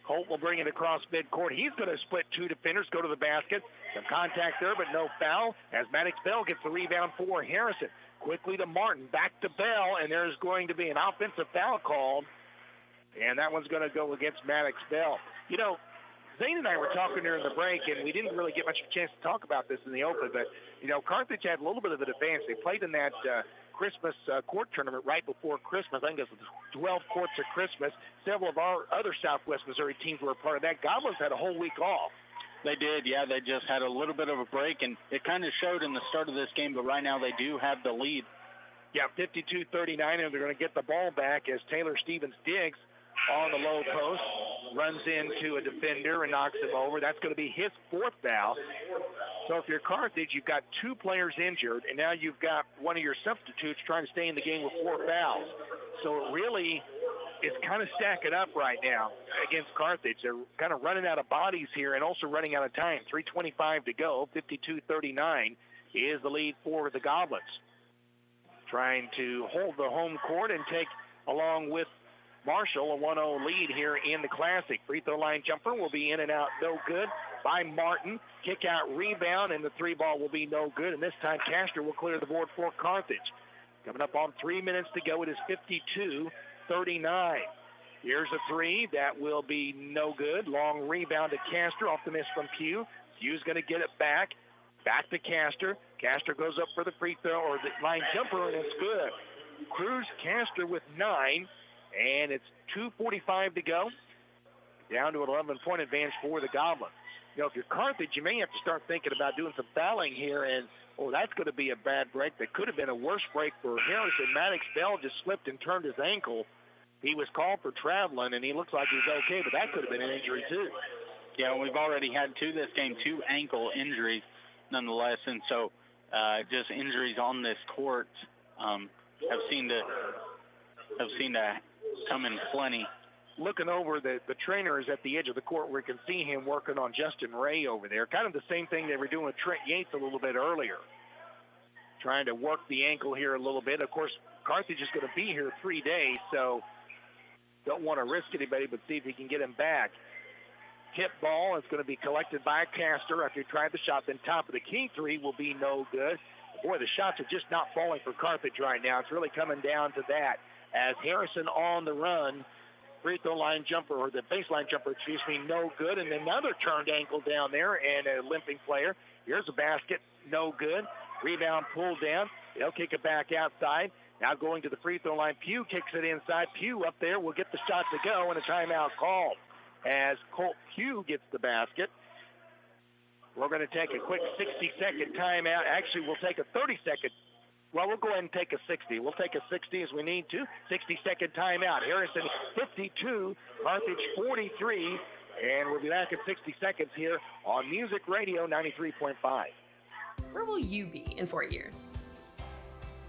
S3: Colt will bring it across midcourt. He's going to split two defenders, go to the basket. Some contact there, but no foul as Maddox Bell gets the rebound for Harrison. Quickly to Martin, back to Bell, and there's going to be an offensive foul called. And that one's going to go against Maddox Bell. You know, Zane and I were talking during the break, and we didn't really get much of a chance to talk about this in the open, but, you know, Carthage had a little bit of an advance. They played in that Christmas court tournament right before Christmas. I think it was 12 courts of Christmas. Several of our other Southwest Missouri teams were a part of that. Goblins had a whole week off.
S4: They did, yeah. They just had a little bit of a break, and it kind of showed in the start of this game, but right now they do have the lead.
S3: Yeah, 52-39, and they're going to get the ball back as Taylor Stevens-Diggs on the low post, runs into a defender and knocks him over. That's going to be his fourth foul. So if you're Carthage, you've got two players injured, and now you've got one of your substitutes trying to stay in the game with four fouls. So it really is kind of stacking up right now against Carthage. They're kind of running out of bodies here and also running out of time. 3:25 to go. 52-39 is the lead for the Goblins. Trying to hold the home court and take, along with Marshall, a 1-0 lead here in the Classic. Free throw line jumper will be in and out, no good by Martin. Kick out rebound, and the three ball will be no good. And this time Castor will clear the board for Carthage. Coming up on 3 minutes to go, it is 52-39. Here's a three. That will be no good. Long rebound to Castor off the miss from Pugh. Pugh's going to get it back. Back to Castor. Castor goes up for the free throw or the line jumper, and it's good. Cruz Castor with 9. And it's 2:45 to go. Down to an 11-point advantage for the Goblins. You know, if you're Carthage, you may have to start thinking about doing some fouling here. And, that's going to be a bad break. That could have been a worse break for Harrison. Maddox Bell just slipped and turned his ankle. He was called for traveling, and he looks like he's okay, but that could have been an injury too.
S4: Yeah, we've already had this game, 2 ankle injuries nonetheless. And so just injuries on this court have seemed to come in plenty.
S3: Looking over, the trainer is at the edge of the court where you can see him working on Justin Ray over there. Kind of the same thing they were doing with Trent Yates a little bit earlier. Trying to work the ankle here a little bit. Of course, Carthage is going to be here 3 days, so don't want to risk anybody, but see if he can get him back. Tip ball is going to be collected by Castor after he tried the shot. Then top of the key three will be no good. Boy, the shots are just not falling for Carthage right now. It's really coming down to that. As Harrison on the run, free throw line jumper, or the baseline jumper, no good. And another turned ankle down there and a limping player. Here's a basket, no good. Rebound pulled down. They'll kick it back outside. Now going to the free throw line. Pugh kicks it inside. Pugh up there will get the shot to go, and a timeout called as Colt Pugh gets the basket. We're going to take a quick 60-second timeout. Actually, we'll take a 30-second. Well, we'll go ahead and take a 60. We'll take a 60 as we need to. 60-second timeout. Harrison 52, Carthage 43, and we'll be back in 60 seconds here on Music Radio 93.5.
S2: Where will you be in 4 years?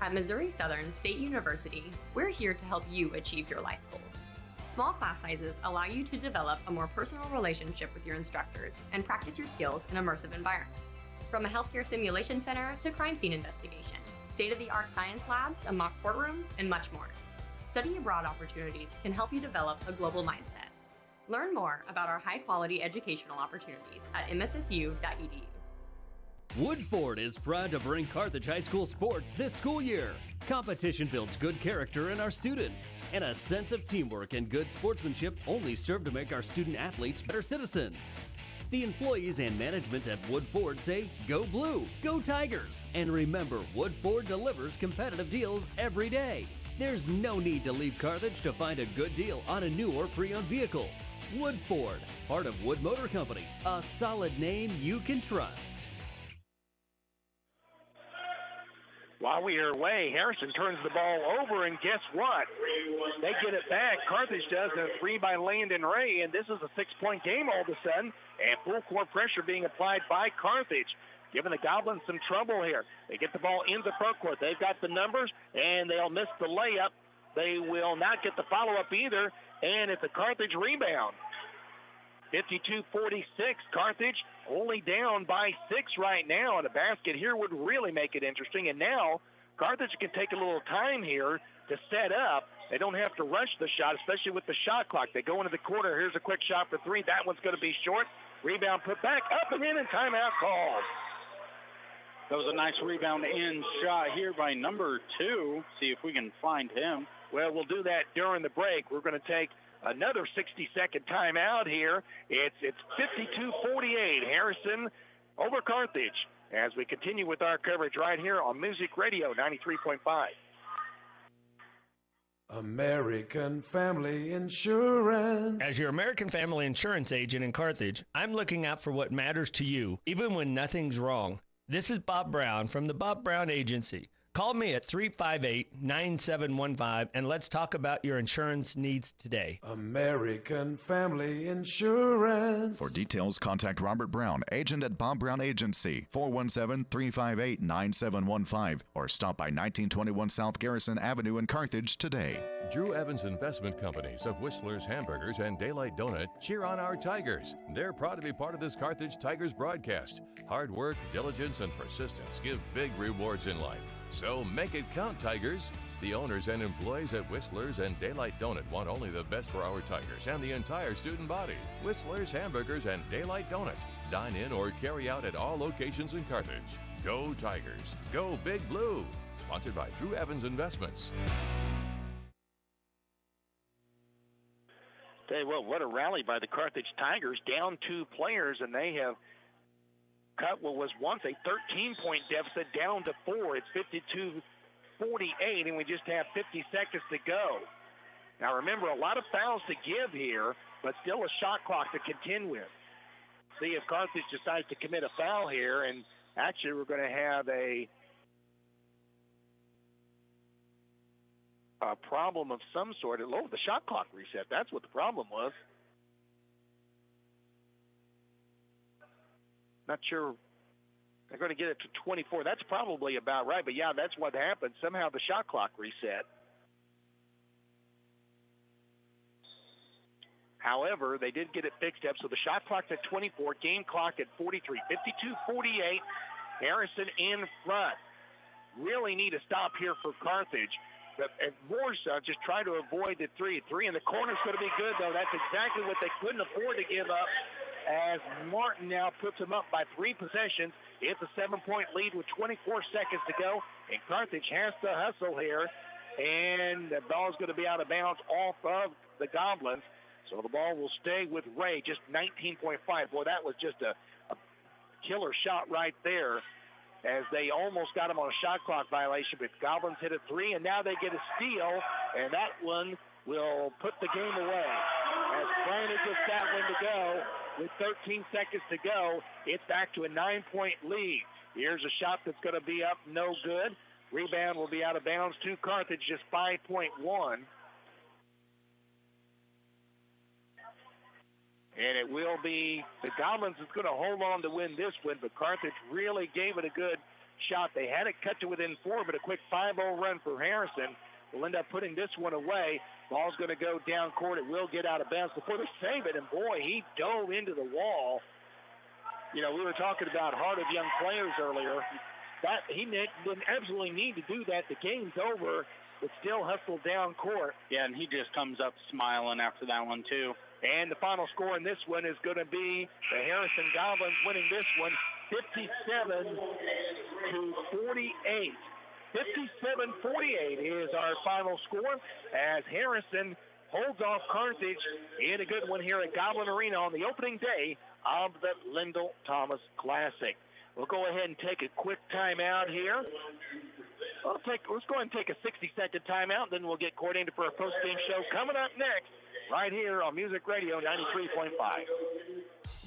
S2: At Missouri Southern State University, we're here to help you achieve your life goals. Small class sizes allow you to develop a more personal relationship with your instructors and practice your skills in immersive environments. From a healthcare simulation center to crime scene investigation, state-of-the-art science labs, a mock courtroom, and much more. Study abroad opportunities can help you develop a global mindset. Learn more about our high-quality educational opportunities at mssu.edu.
S5: Woodford is proud to bring Carthage High School sports this school year. Competition builds good character in our students, and a sense of teamwork and good sportsmanship only serve to make our student athletes better citizens. The employees and management at Woodford say, "Go Blue, go Tigers," and remember, Woodford delivers competitive deals every day. There's no need to leave Carthage to find a good deal on a new or pre-owned vehicle. Woodford, part of Wood Motor Company, a solid name you can trust.
S3: While we are away, Harrison turns the ball over, and guess what? They get it back. Carthage does, a three by Landon Ray, and this is a 6-point game all of a sudden, and full court pressure being applied by Carthage, giving the Goblins some trouble here. They get the ball into the front court. They've got the numbers, and they'll miss the layup. They will not get the follow-up either, and it's a Carthage rebound. 52-46, Carthage only down by 6 right now, and a basket here would really make it interesting. And now Carthage can take a little time here to set up. They don't have to rush the shot, especially with the shot clock. They go into the quarter. Here's a quick shot for 3. That one's going to be short. Rebound put back, up and in, and timeout called.
S4: That was a nice rebound in shot here by number 2. See if we can find him.
S3: Well, we'll do that during the break. We're going to take another 60-second timeout here. It's 52-48. Harrison over Carthage as we continue with our coverage right here on Music Radio 93.5.
S7: American Family Insurance.
S23: As your American Family Insurance agent in Carthage, I'm looking out for what matters to you, even when nothing's wrong. This is Bob Brown from the Bob Brown Agency. Call me at 358-9715 and let's talk about your insurance needs today.
S7: American Family Insurance.
S1: For details, contact Robert Brown, agent at Bob Brown Agency, 417-358-9715, or stop by 1921 South Garrison Avenue in Carthage today.
S6: Drew Evans Investment Companies of Whistler's Hamburgers and Daylight Donut cheer on our Tigers. They're proud to be part of this Carthage Tigers broadcast. Hard work, diligence, and persistence give big rewards in life. So make it count, Tigers. The owners and employees at Whistler's and Daylight Donut want only the best for our Tigers and the entire student body. Whistler's Hamburgers and Daylight Donut. Dine in or carry out at all locations in Carthage. Go Tigers. Go Big Blue. Sponsored by Drew Evans Investments.
S3: Tell you what a rally by the Carthage Tigers. Down 2 players, and they have cut what was once a 13-point deficit down to 4. It's 52-48, and we just have 50 seconds to go. Now remember, a lot of fouls to give here, but still a shot clock to contend with. See if Carthage decides to commit a foul here, and actually we're going to have a problem of some sort. Oh, the shot clock reset. That's what the problem was. Not sure they're going to get it to 24. That's probably about right, but yeah, that's what happened. Somehow the shot clock reset. However, they did get it fixed up, so the shot clock's at 24, game clock at 43. 52-48, Harrison in front. Really need a stop here for Carthage. But more so, just try to avoid the 3. 3 in the corner is going to be good, though. That's exactly what they couldn't afford to give up, as Martin now puts them up by 3 possessions. It's a 7-point lead with 24 seconds to go, and Carthage has to hustle here, and the ball's going to be out of bounds off of the Goblins, so the ball will stay with Ray, just 19.5. Boy, that was just a killer shot right there as they almost got him on a shot clock violation, but Goblins hit a three, and now they get a steal, and that one will put the game away. As Brandon gets that one to go, with 13 seconds to go, it's back to a 9-point lead. Here's a shot that's going to be up, no good. Rebound will be out of bounds to Carthage, just 5.1. And it will be the Goblins is going to hold on to win this one, but Carthage really gave it a good shot. They had it cut to within 4, but a quick 5-0 run for Harrison will end up putting this one away. Ball's going to go down court. It will get out of bounds before they save it, and boy, he dove into the wall. You know, we were talking about heart of young players earlier. That he didn't absolutely need to do that. The game's over, but still hustled down court.
S4: Yeah, and he just comes up smiling after that one, too.
S3: And the final score in this one is going to be the Harrison Goblins winning this one 57-48. 57-48 is our final score as Harrison holds off Carthage in a good one here at Goblin Arena on the opening day of the Lyndall Thomas Classic. We'll go ahead and take a quick timeout here. Let's go ahead and take a 60-second timeout, then we'll get coordinated for our post-game show coming up next right here on Music Radio 93.5.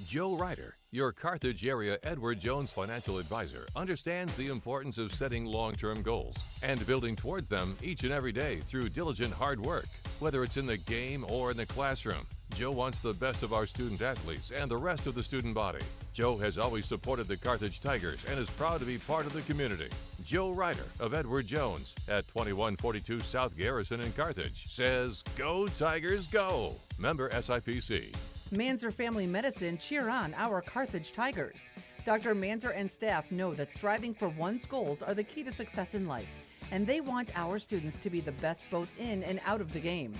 S6: Joe Ryder, your Carthage area Edward Jones financial advisor, understands the importance of setting long-term goals and building towards them each and every day through diligent hard work. Whether it's in the game or in the classroom, Joe wants the best of our student athletes and the rest of the student body. Joe has always supported the Carthage Tigers and is proud to be part of the community. Joe Ryder of Edward Jones at 2142 South Garrison in Carthage says, "Go Tigers, go!" Member SIPC.
S8: Manzer Family Medicine cheer on our Carthage Tigers. Dr. Manzer and staff know that striving for one's goals are the key to success in life, and they want our students to be the best both in and out of the game.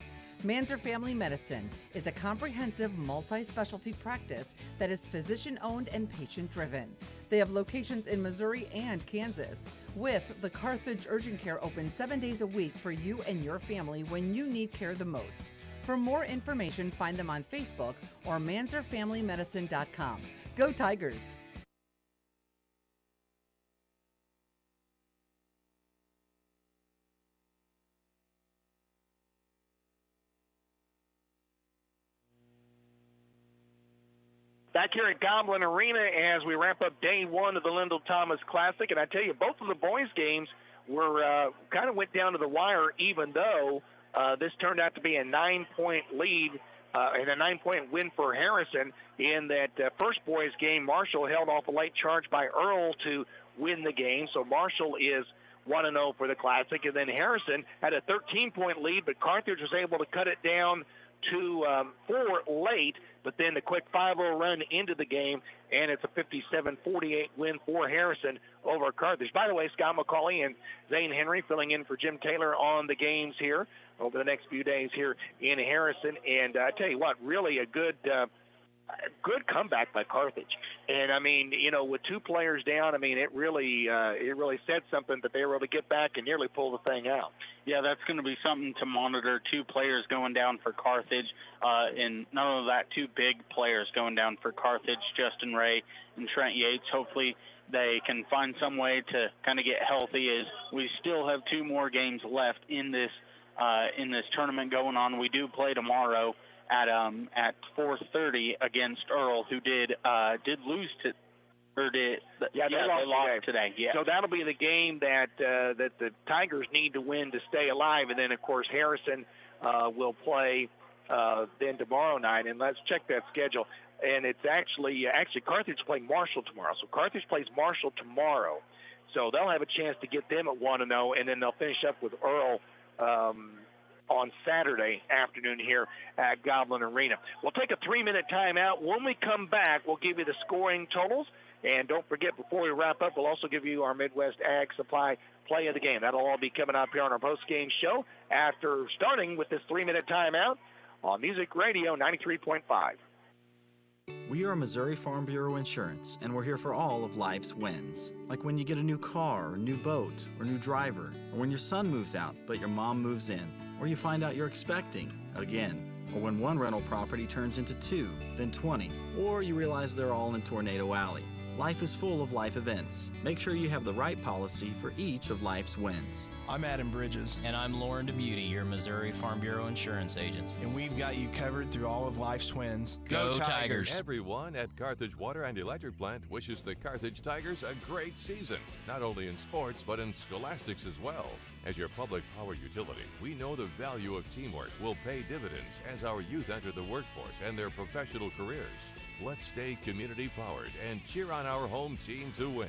S8: Manzer Family Medicine is a comprehensive multi-specialty practice that is physician-owned and patient-driven. They have locations in Missouri and Kansas, with the Carthage Urgent Care open 7 days a week for you and your family when you need care the most. For more information, find them on Facebook or manzerfamilymedicine.com. Go Tigers!
S3: Back here at Goblin Arena as we wrap up day one of the Lyndall Thomas Classic. And I tell you, both of the boys' games were kind of went down to the wire, even though this turned out to be a 9-point lead and a 9-point win for Harrison. In that first boys' game, Marshall held off a late charge by Earl to win the game. So Marshall is 1-0 for the Classic. And then Harrison had a 13-point lead, but Carthage was able to cut it down to 4 late, but then the quick 5-0 run into the game, and it's a 57-48 win for Harrison over Carthage. By the way, Scott McCauley and Zane Henry filling in for Jim Taylor on the games here over the next few days here in Harrison. And I tell you what, really a good comeback by Carthage. And I mean, you know, with 2 players down, I mean, it really said something that they were able to get back and nearly pull the thing out.
S4: Yeah, that's going to be something to monitor. 2 players going down for Carthage, and not only that, 2 big players going down for Carthage, Justin Ray and Trent Yates. Hopefully they can find some way to kind of get healthy, as we still have 2 more games left in this tournament going on. We do play tomorrow at 4:30 against Earl, who did lose to. They lost today. Yeah.
S3: So that'll be the game that the Tigers need to win to stay alive, and then of course Harrison will play then tomorrow night. And let's check that schedule. And it's actually Carthage playing Marshall tomorrow. So Carthage plays Marshall tomorrow. So they'll have a chance to get them at 1-0, and then they'll finish up with Earl on Saturday afternoon here at Goblin Arena. We'll take a 3-minute timeout. When we come back, we'll give you the scoring totals. And don't forget, before we wrap up, we'll also give you our Midwest Ag Supply play of the game. That'll all be coming up here on our post-game show after starting with this 3-minute timeout on Music Radio 93.5.
S9: We are Missouri Farm Bureau Insurance, and we're here for all of life's wins. Like when you get a new car, or new boat, or new driver, or when your son moves out but your mom moves in, or you find out you're expecting again, or when one rental property turns into 2, then 20, or you realize they're all in Tornado Alley. Life is full of life events. Make sure you have the right policy for each of life's wins.
S10: I'm Adam Bridges.
S11: And I'm Lauren DeBeauty, your Missouri Farm Bureau insurance agent.
S10: And we've got you covered through all of life's wins.
S11: Go Tigers!
S6: Everyone at Carthage Water and Electric Plant wishes the Carthage Tigers a great season, not only in sports but in scholastics as well. As your public power utility, we know the value of teamwork will pay dividends as our youth enter the workforce and their professional careers. Let's stay community powered and cheer on our home team to win.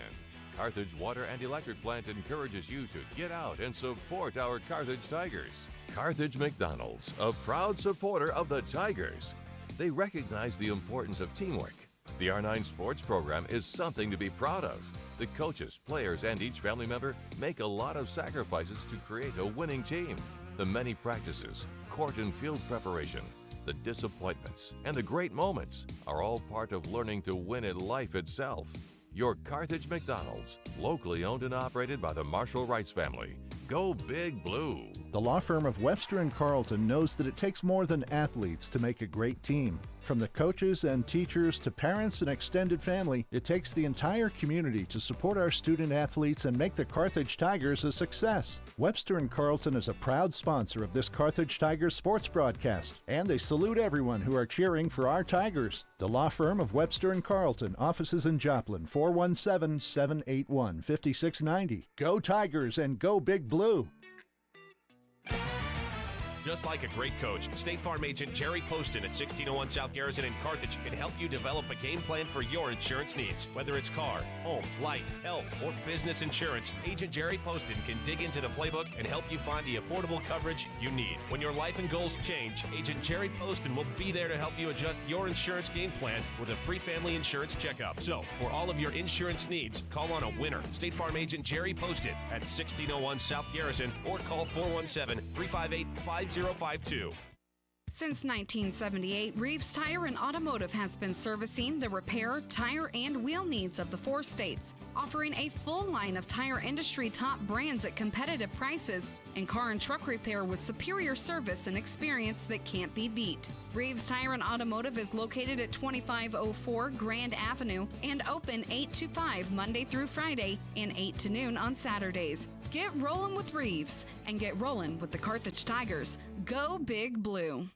S6: Carthage Water and Electric Plant encourages you to get out and support our Carthage Tigers. Carthage McDonald's, a proud supporter of the Tigers. They recognize the importance of teamwork. The R9 sports program is something to be proud of. The coaches, players, and each family member make a lot of sacrifices to create a winning team. The many practices, court and field preparation, the disappointments, and the great moments are all part of learning to win at life itself. Your Carthage McDonald's, locally owned and operated by the Marshall Rice family. Go Big Blue!
S13: The law firm of Webster & Carlton knows that it takes more than athletes to make a great team. From the coaches and teachers to parents and extended family, it takes the entire community to support our student athletes and make the Carthage Tigers a success. Webster & Carlton is a proud sponsor of this Carthage Tigers sports broadcast, and they salute everyone who are cheering for our Tigers. The law firm of Webster & Carlton, offices in Joplin, 417-781-5690. Go Tigers and go Big Blue!
S12: Just like a great coach, State Farm agent Jerry Poston at 1601 South Garrison in Carthage can help you develop a game plan for your insurance needs. Whether it's car, home, life, health, or business insurance, Agent Jerry Poston can dig into the playbook and help you find the affordable coverage you need. When your life and goals change, Agent Jerry Poston will be there to help you adjust your insurance game plan with a free family insurance checkup. So, for all of your insurance needs, call on a winner. State Farm agent Jerry Poston at 1601 South Garrison or call 417-358-5052.
S24: Since 1978, Reeves Tire and Automotive has been servicing the repair, tire, and wheel needs of the 4 states, offering a full line of tire industry top brands at competitive prices and car and truck repair with superior service and experience that can't be beat. Reeves Tire and Automotive is located at 2504 Grand Avenue and open 8 to 5 Monday through Friday and 8 to noon on Saturdays. Get rolling with Reeves and get rolling with the Carthage Tigers. Go Big Blue.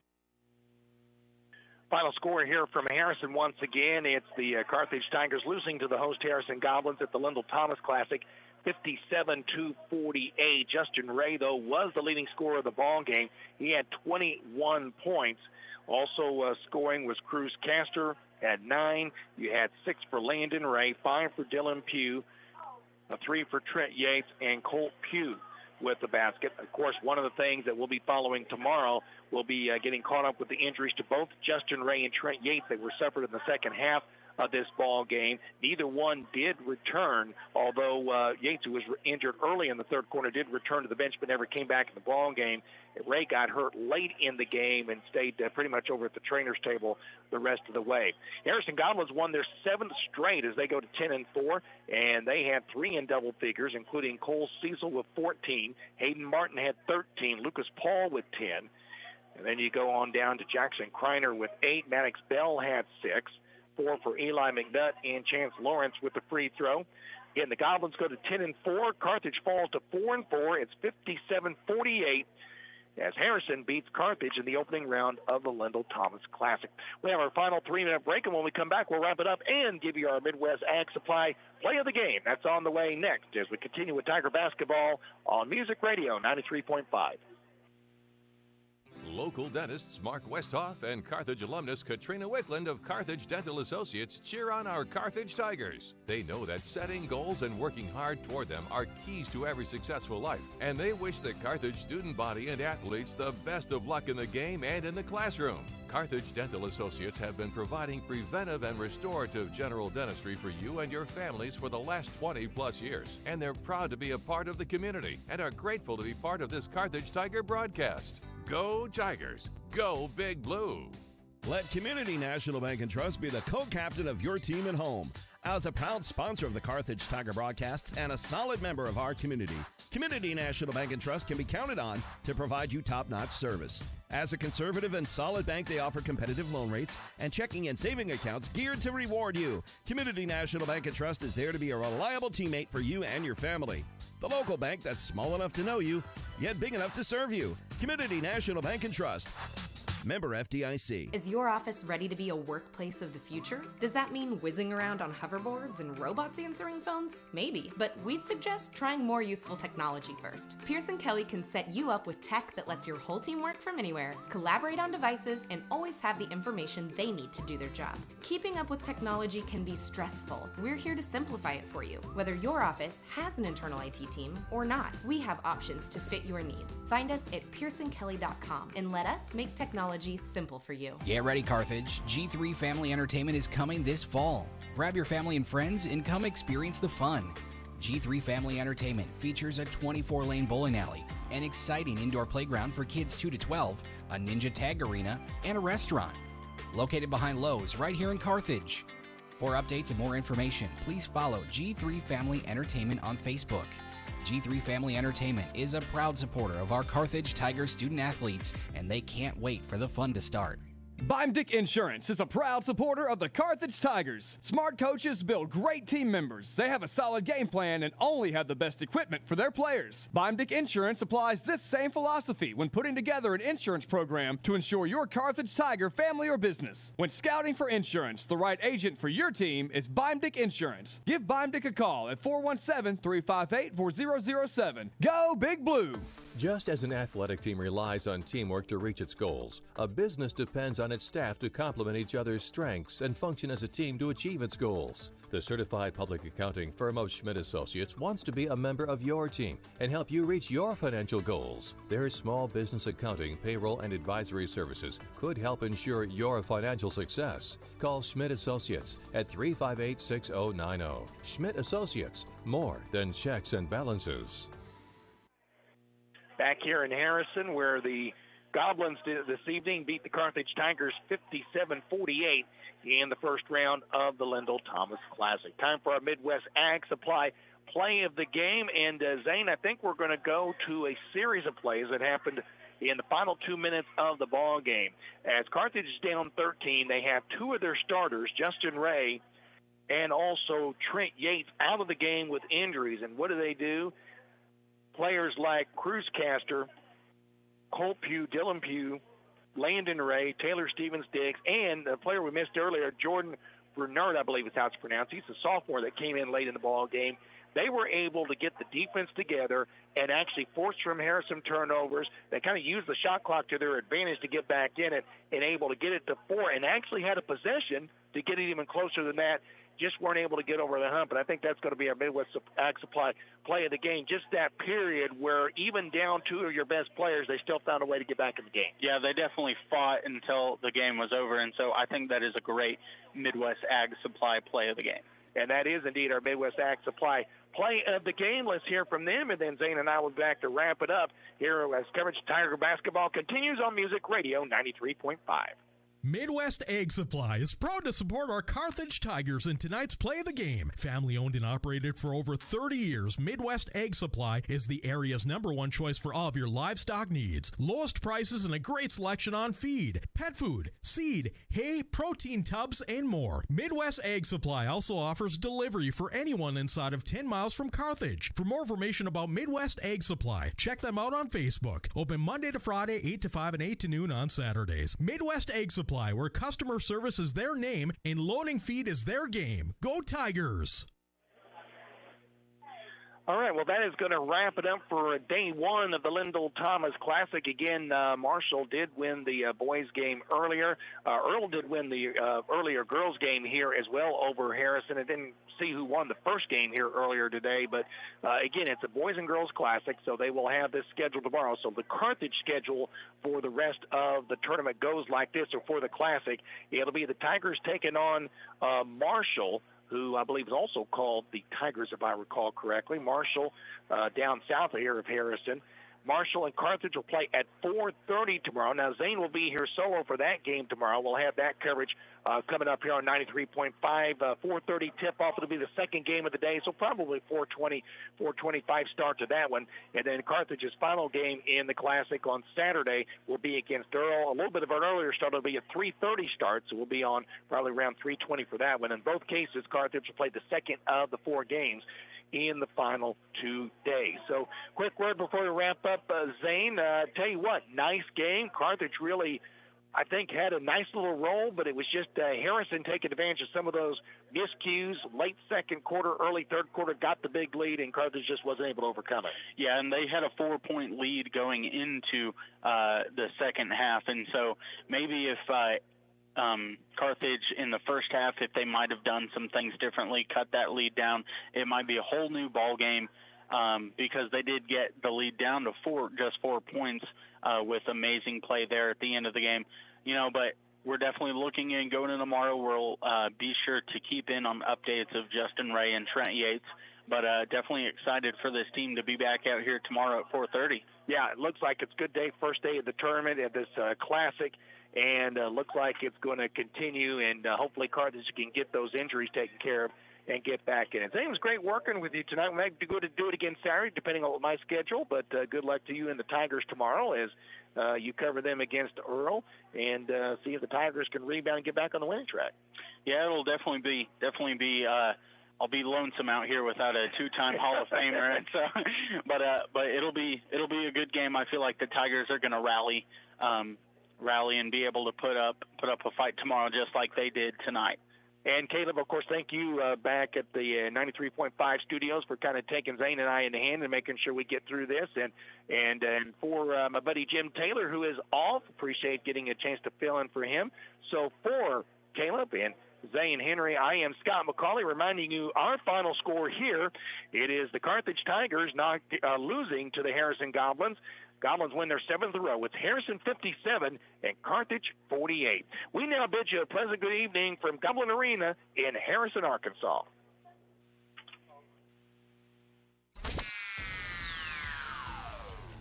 S3: Final score here from Harrison once again. It's the Carthage Tigers losing to the host Harrison Goblins at the Lyndall Thomas Classic, 57-48. Justin Ray, though, was the leading scorer of the ball game. He had 21 points. Also scoring was Cruz Castor at 9. You had 6 for Landon Ray, 5 for Dylan Pugh, 3 for Trent Yates, and Colt Pugh with the basket. Of course, one of the things that we'll be following tomorrow will be getting caught up with the injuries to both Justin Ray and Trent Yates that were suffered in the second half of this ball game. Neither one did return, although Yates, who was injured early in the third quarter, did return to the bench but never came back in the ball game. Ray got hurt late in the game and stayed pretty much over at the trainer's table the rest of the way. Harrison Goblins won their 7th straight as they go to 10-4, and they had 3 in double figures, including Cole Cecil with 14, Hayden Martin had 13, Lucas Paul with 10, and then you go on down to Jackson Kreiner with 8, Maddox Bell had 6, 4 for Eli McNutt and Chance Lawrence with the free throw. Again, the Goblins go to 10-4. Carthage falls to 4-4. It's 57-48 as Harrison beats Carthage in the opening round of the Lyndall Thomas Classic. We have our final 3-minute break, and when we come back, we'll wrap it up and give you our Midwest Ag Supply play of the game. That's on the way next as we continue with Tiger basketball on Music Radio 93.5.
S6: Local dentists Mark Westhoff and Carthage alumnus Katrina Wickland of Carthage Dental Associates cheer on our Carthage Tigers. They know that setting goals and working hard toward them are keys to every successful life, and they wish the Carthage student body and athletes the best of luck in the game and in the classroom. Carthage Dental Associates have been providing preventive and restorative general dentistry for you and your families for the last 20-plus years, and they're proud to be a part of the community and are grateful to be part of this Carthage Tiger broadcast. Go Tigers! Go Big Blue!
S25: Let Community National Bank and Trust be the co-captain of your team at home.
S14: As a proud sponsor of the Carthage Tiger broadcasts and a solid member of our community, Community National Bank and Trust can be counted on to provide you top-notch service. As a conservative and solid bank, they offer competitive loan rates and checking and saving accounts geared to reward you. Community National Bank and Trust is there to be a reliable teammate for you and your family. The local bank that's small enough to know you, yet big enough to serve you. Community National Bank and Trust. Member FDIC.
S2: Is your office ready to be a workplace of the future? Does that mean whizzing around on hoverboards and robots answering phones? Maybe, but we'd suggest trying more useful technology first. Pearson Kelly can set you up with tech that lets your whole team work from anywhere, collaborate on devices, and always have the information they need to do their job. Keeping up with technology can be stressful. We're here to simplify it for you. Whether your office has an internal IT team or not, we have options to fit your needs. Find us at pearsonkelly.com and let us make technology simple for you.
S15: Get ready, Carthage. G3 Family Entertainment is coming this fall. Grab your family and friends and come experience the fun. G3 Family Entertainment features a 24-lane bowling alley, an exciting indoor playground for kids 2 to 12, a ninja tag arena, and a restaurant. Located behind Lowe's right here in Carthage. For updates and more information, please follow G3 Family Entertainment on Facebook. G3 Family Entertainment is a proud supporter of our Carthage Tiger student athletes, and they can't wait for the fun to start.
S16: Bimdick Insurance is a proud supporter of the Carthage Tigers. Smart coaches build great team members. They have a solid game plan and only have the best equipment for their players. Bimdick Insurance applies this same philosophy when putting together an insurance program to ensure your Carthage Tiger family or business. When scouting for insurance, the right agent for your team is Bimdick Insurance. Give Bimdick a call at 417-358-4007. Go Big Blue!
S6: Just as an athletic team relies on teamwork to reach its goals, a business depends on its staff to complement each other's strengths and function as a team to achieve its goals. The certified public accounting firm of Schmidt Associates wants to be a member of your team and help you reach your financial goals. Their small business accounting, payroll, and advisory services could help ensure your financial success. Call Schmidt Associates at 358-6090. Schmidt Associates, more than checks and balances.
S3: Back here in Harrison, where the Goblins this evening beat the Carthage Tigers 57-48 in the first round of the Lyndall Thomas Classic. Time for our Midwest Ag Supply play of the game. And Zane, I think we're going to go to a series of plays that happened in the final 2 minutes of the ball game. As Carthage is down 13, they have two of their starters, Justin Ray and also Trent Yates, out of the game with injuries. And what do? Players like Cruzcaster, Colt Pugh, Dylan Pugh, Landon Ray, Taylor Stevens-Diggs, and a player we missed earlier, Jordan Bernard, I believe is how it's pronounced. He's a sophomore that came in late in the ball game. They were able to get the defense together and actually force from Harrison turnovers. They kind of used the shot clock to their advantage to get back in it and able to get it to 4 and actually had a possession to get it even closer than that. Just weren't able to get over the hump, and I think that's going to be our Midwest Ag Supply play of the game. Just that period where even down two of your best players, they still found a way to get back in the game.
S4: Yeah, they definitely fought until the game was over, and so I think that is a great Midwest Ag Supply play of the game.
S3: And that is indeed our Midwest Ag Supply play of the game. Let's hear from them, and then Zane and I will be back to wrap it up here as coverage of Tiger basketball continues on Music Radio 93.5.
S17: Midwest Ag Supply is proud to support our Carthage Tigers in tonight's play of the game. Family owned and operated for over 30 years, Midwest Ag Supply is the area's #1 choice for all of your livestock needs. Lowest prices and a great selection on feed, pet food, seed, hay, protein tubs, and more. Midwest Ag Supply also offers delivery for anyone inside of 10 miles from Carthage. For more information about Midwest Ag Supply, check them out on Facebook. Open Monday to Friday, 8 to 5 and 8 to noon on Saturdays. Midwest Ag Supply, where customer service is their name and loading feed is their game. Go Tigers!
S3: All right, well, that is going to wrap it up for day one of the Lyndall Thomas Classic. Again, Marshall did win the boys game earlier. Earl did win the earlier girls game here as well over Harrison. I didn't see who won the first game here earlier today, but again, it's a boys and girls classic, so they will have this scheduled tomorrow. So the Carthage schedule for the rest of the tournament goes like this, or for the Classic. It'll be the Tigers taking on Marshall, who I believe is also called the Tigers, if I recall correctly. Marshall down south here of Harrison. Marshall and Carthage will play at 4:30 tomorrow. Now, Zane will be here solo for that game tomorrow. We'll have that coverage coming up here on 93.5. 4:30 tip-off. It'll be the second game of the day, so probably 4:20, 4:25 start to that one. And then Carthage's final game in the Classic on Saturday will be against Earl. A little bit of an earlier start. It'll be a 3:30 start, so we'll be on probably around 3:20 for that one. In both cases, Carthage will play the second of the 4 games in the final 2 days. So, quick word before we wrap up, Zane. Tell you what, nice game. Carthage really, I think, had a nice little roll, but it was just Harrison taking advantage of some of those miscues. Late second quarter, early third quarter, got the big lead, and Carthage just wasn't able to overcome it.
S4: Yeah, and they had a 4-point lead going into the second half, and so maybe if Carthage in the first half, if they might have done some things differently, cut that lead down, it might be a whole new ball game because they did get the lead down to just 4 points with amazing play there at the end of the game. But we're definitely looking in going into tomorrow. We'll be sure to keep in on updates of Justin Ray and Trent Yates. But definitely excited for this team to be back out here tomorrow at 4:30.
S3: Yeah, it looks like it's a good day, first day of the tournament at this Classic. And looks like it's going to continue, and hopefully Carthage can get those injuries taken care of and get back in it. Zane, it was great working with you tonight. We might be good to do it again Saturday, depending on my schedule, but good luck to you and the Tigers tomorrow as you cover them against Earl and see if the Tigers can rebound and get back on the winning track.
S4: Yeah, it'll definitely be I'll be lonesome out here without a 2-time Hall of Famer, and so, but it'll be a good game. I feel like the Tigers are going to rally and be able to put up a fight tomorrow just like they did tonight.
S3: And Caleb, of course, thank you back at the 93.5 studios for kind of taking Zane and I in the hand and making sure we get through this. And for my buddy Jim Taylor, who is off, appreciate getting a chance to fill in for him. So for Caleb and Zane Henry, I am Scott McCauley, reminding you our final score here. It is the Carthage Tigers losing to the Harrison Goblins. Goblins win their 7th in a row. It's Harrison 57 and Carthage 48. We now bid you a pleasant good evening from Goblin Arena in Harrison, Arkansas.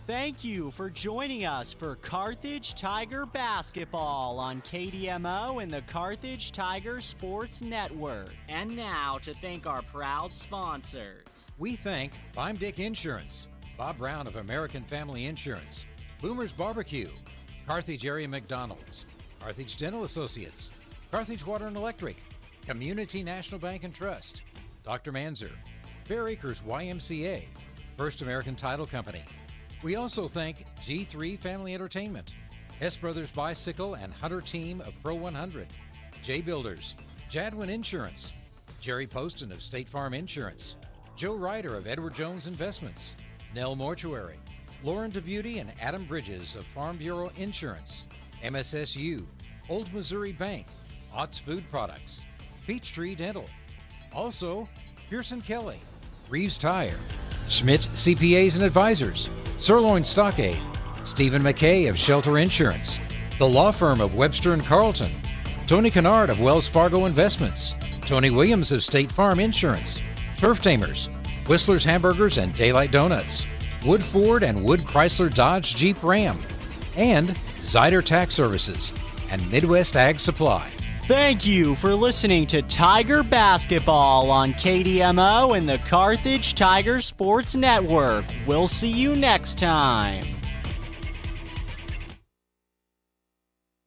S18: Thank you for joining us for Carthage Tiger Basketball on KDMO and the Carthage Tiger Sports Network. And now to thank our proud sponsors.
S20: We thank Dick Insurance, Bob Brown of American Family Insurance, Boomer's Barbecue, Carthage Area McDonald's, Carthage Dental Associates, Carthage Water and Electric, Community National Bank and Trust, Dr. Manzer, Fair Acres YMCA, First American Title Company. We also thank G3 Family Entertainment, Hess Brothers Bicycle and Hunter Team of Pro 100, J Builders, Jadwin Insurance, Jerry Poston of State Farm Insurance, Joe Ryder of Edward Jones Investments, Nell Mortuary, Lauren DeBeauty and Adam Bridges of Farm Bureau Insurance, MSSU, Old Missouri Bank, Ott's Food Products, Peachtree Dental. Also, Pearson Kelly, Reeves Tire, Schmitz CPAs and Advisors, Sirloin Stockade, Stephen McKay of Shelter Insurance, the law firm of Webster & Carlton, Tony Kennard of Wells Fargo Investments, Tony Williams of State Farm Insurance, Turf Tamers, Whistler's Hamburgers and Daylight Donuts, Wood Ford and Wood Chrysler Dodge Jeep Ram, and Zyder Tax Services and Midwest Ag Supply.
S18: Thank you for listening to Tiger Basketball on KDMO and the Carthage Tiger Sports Network. We'll see you next time.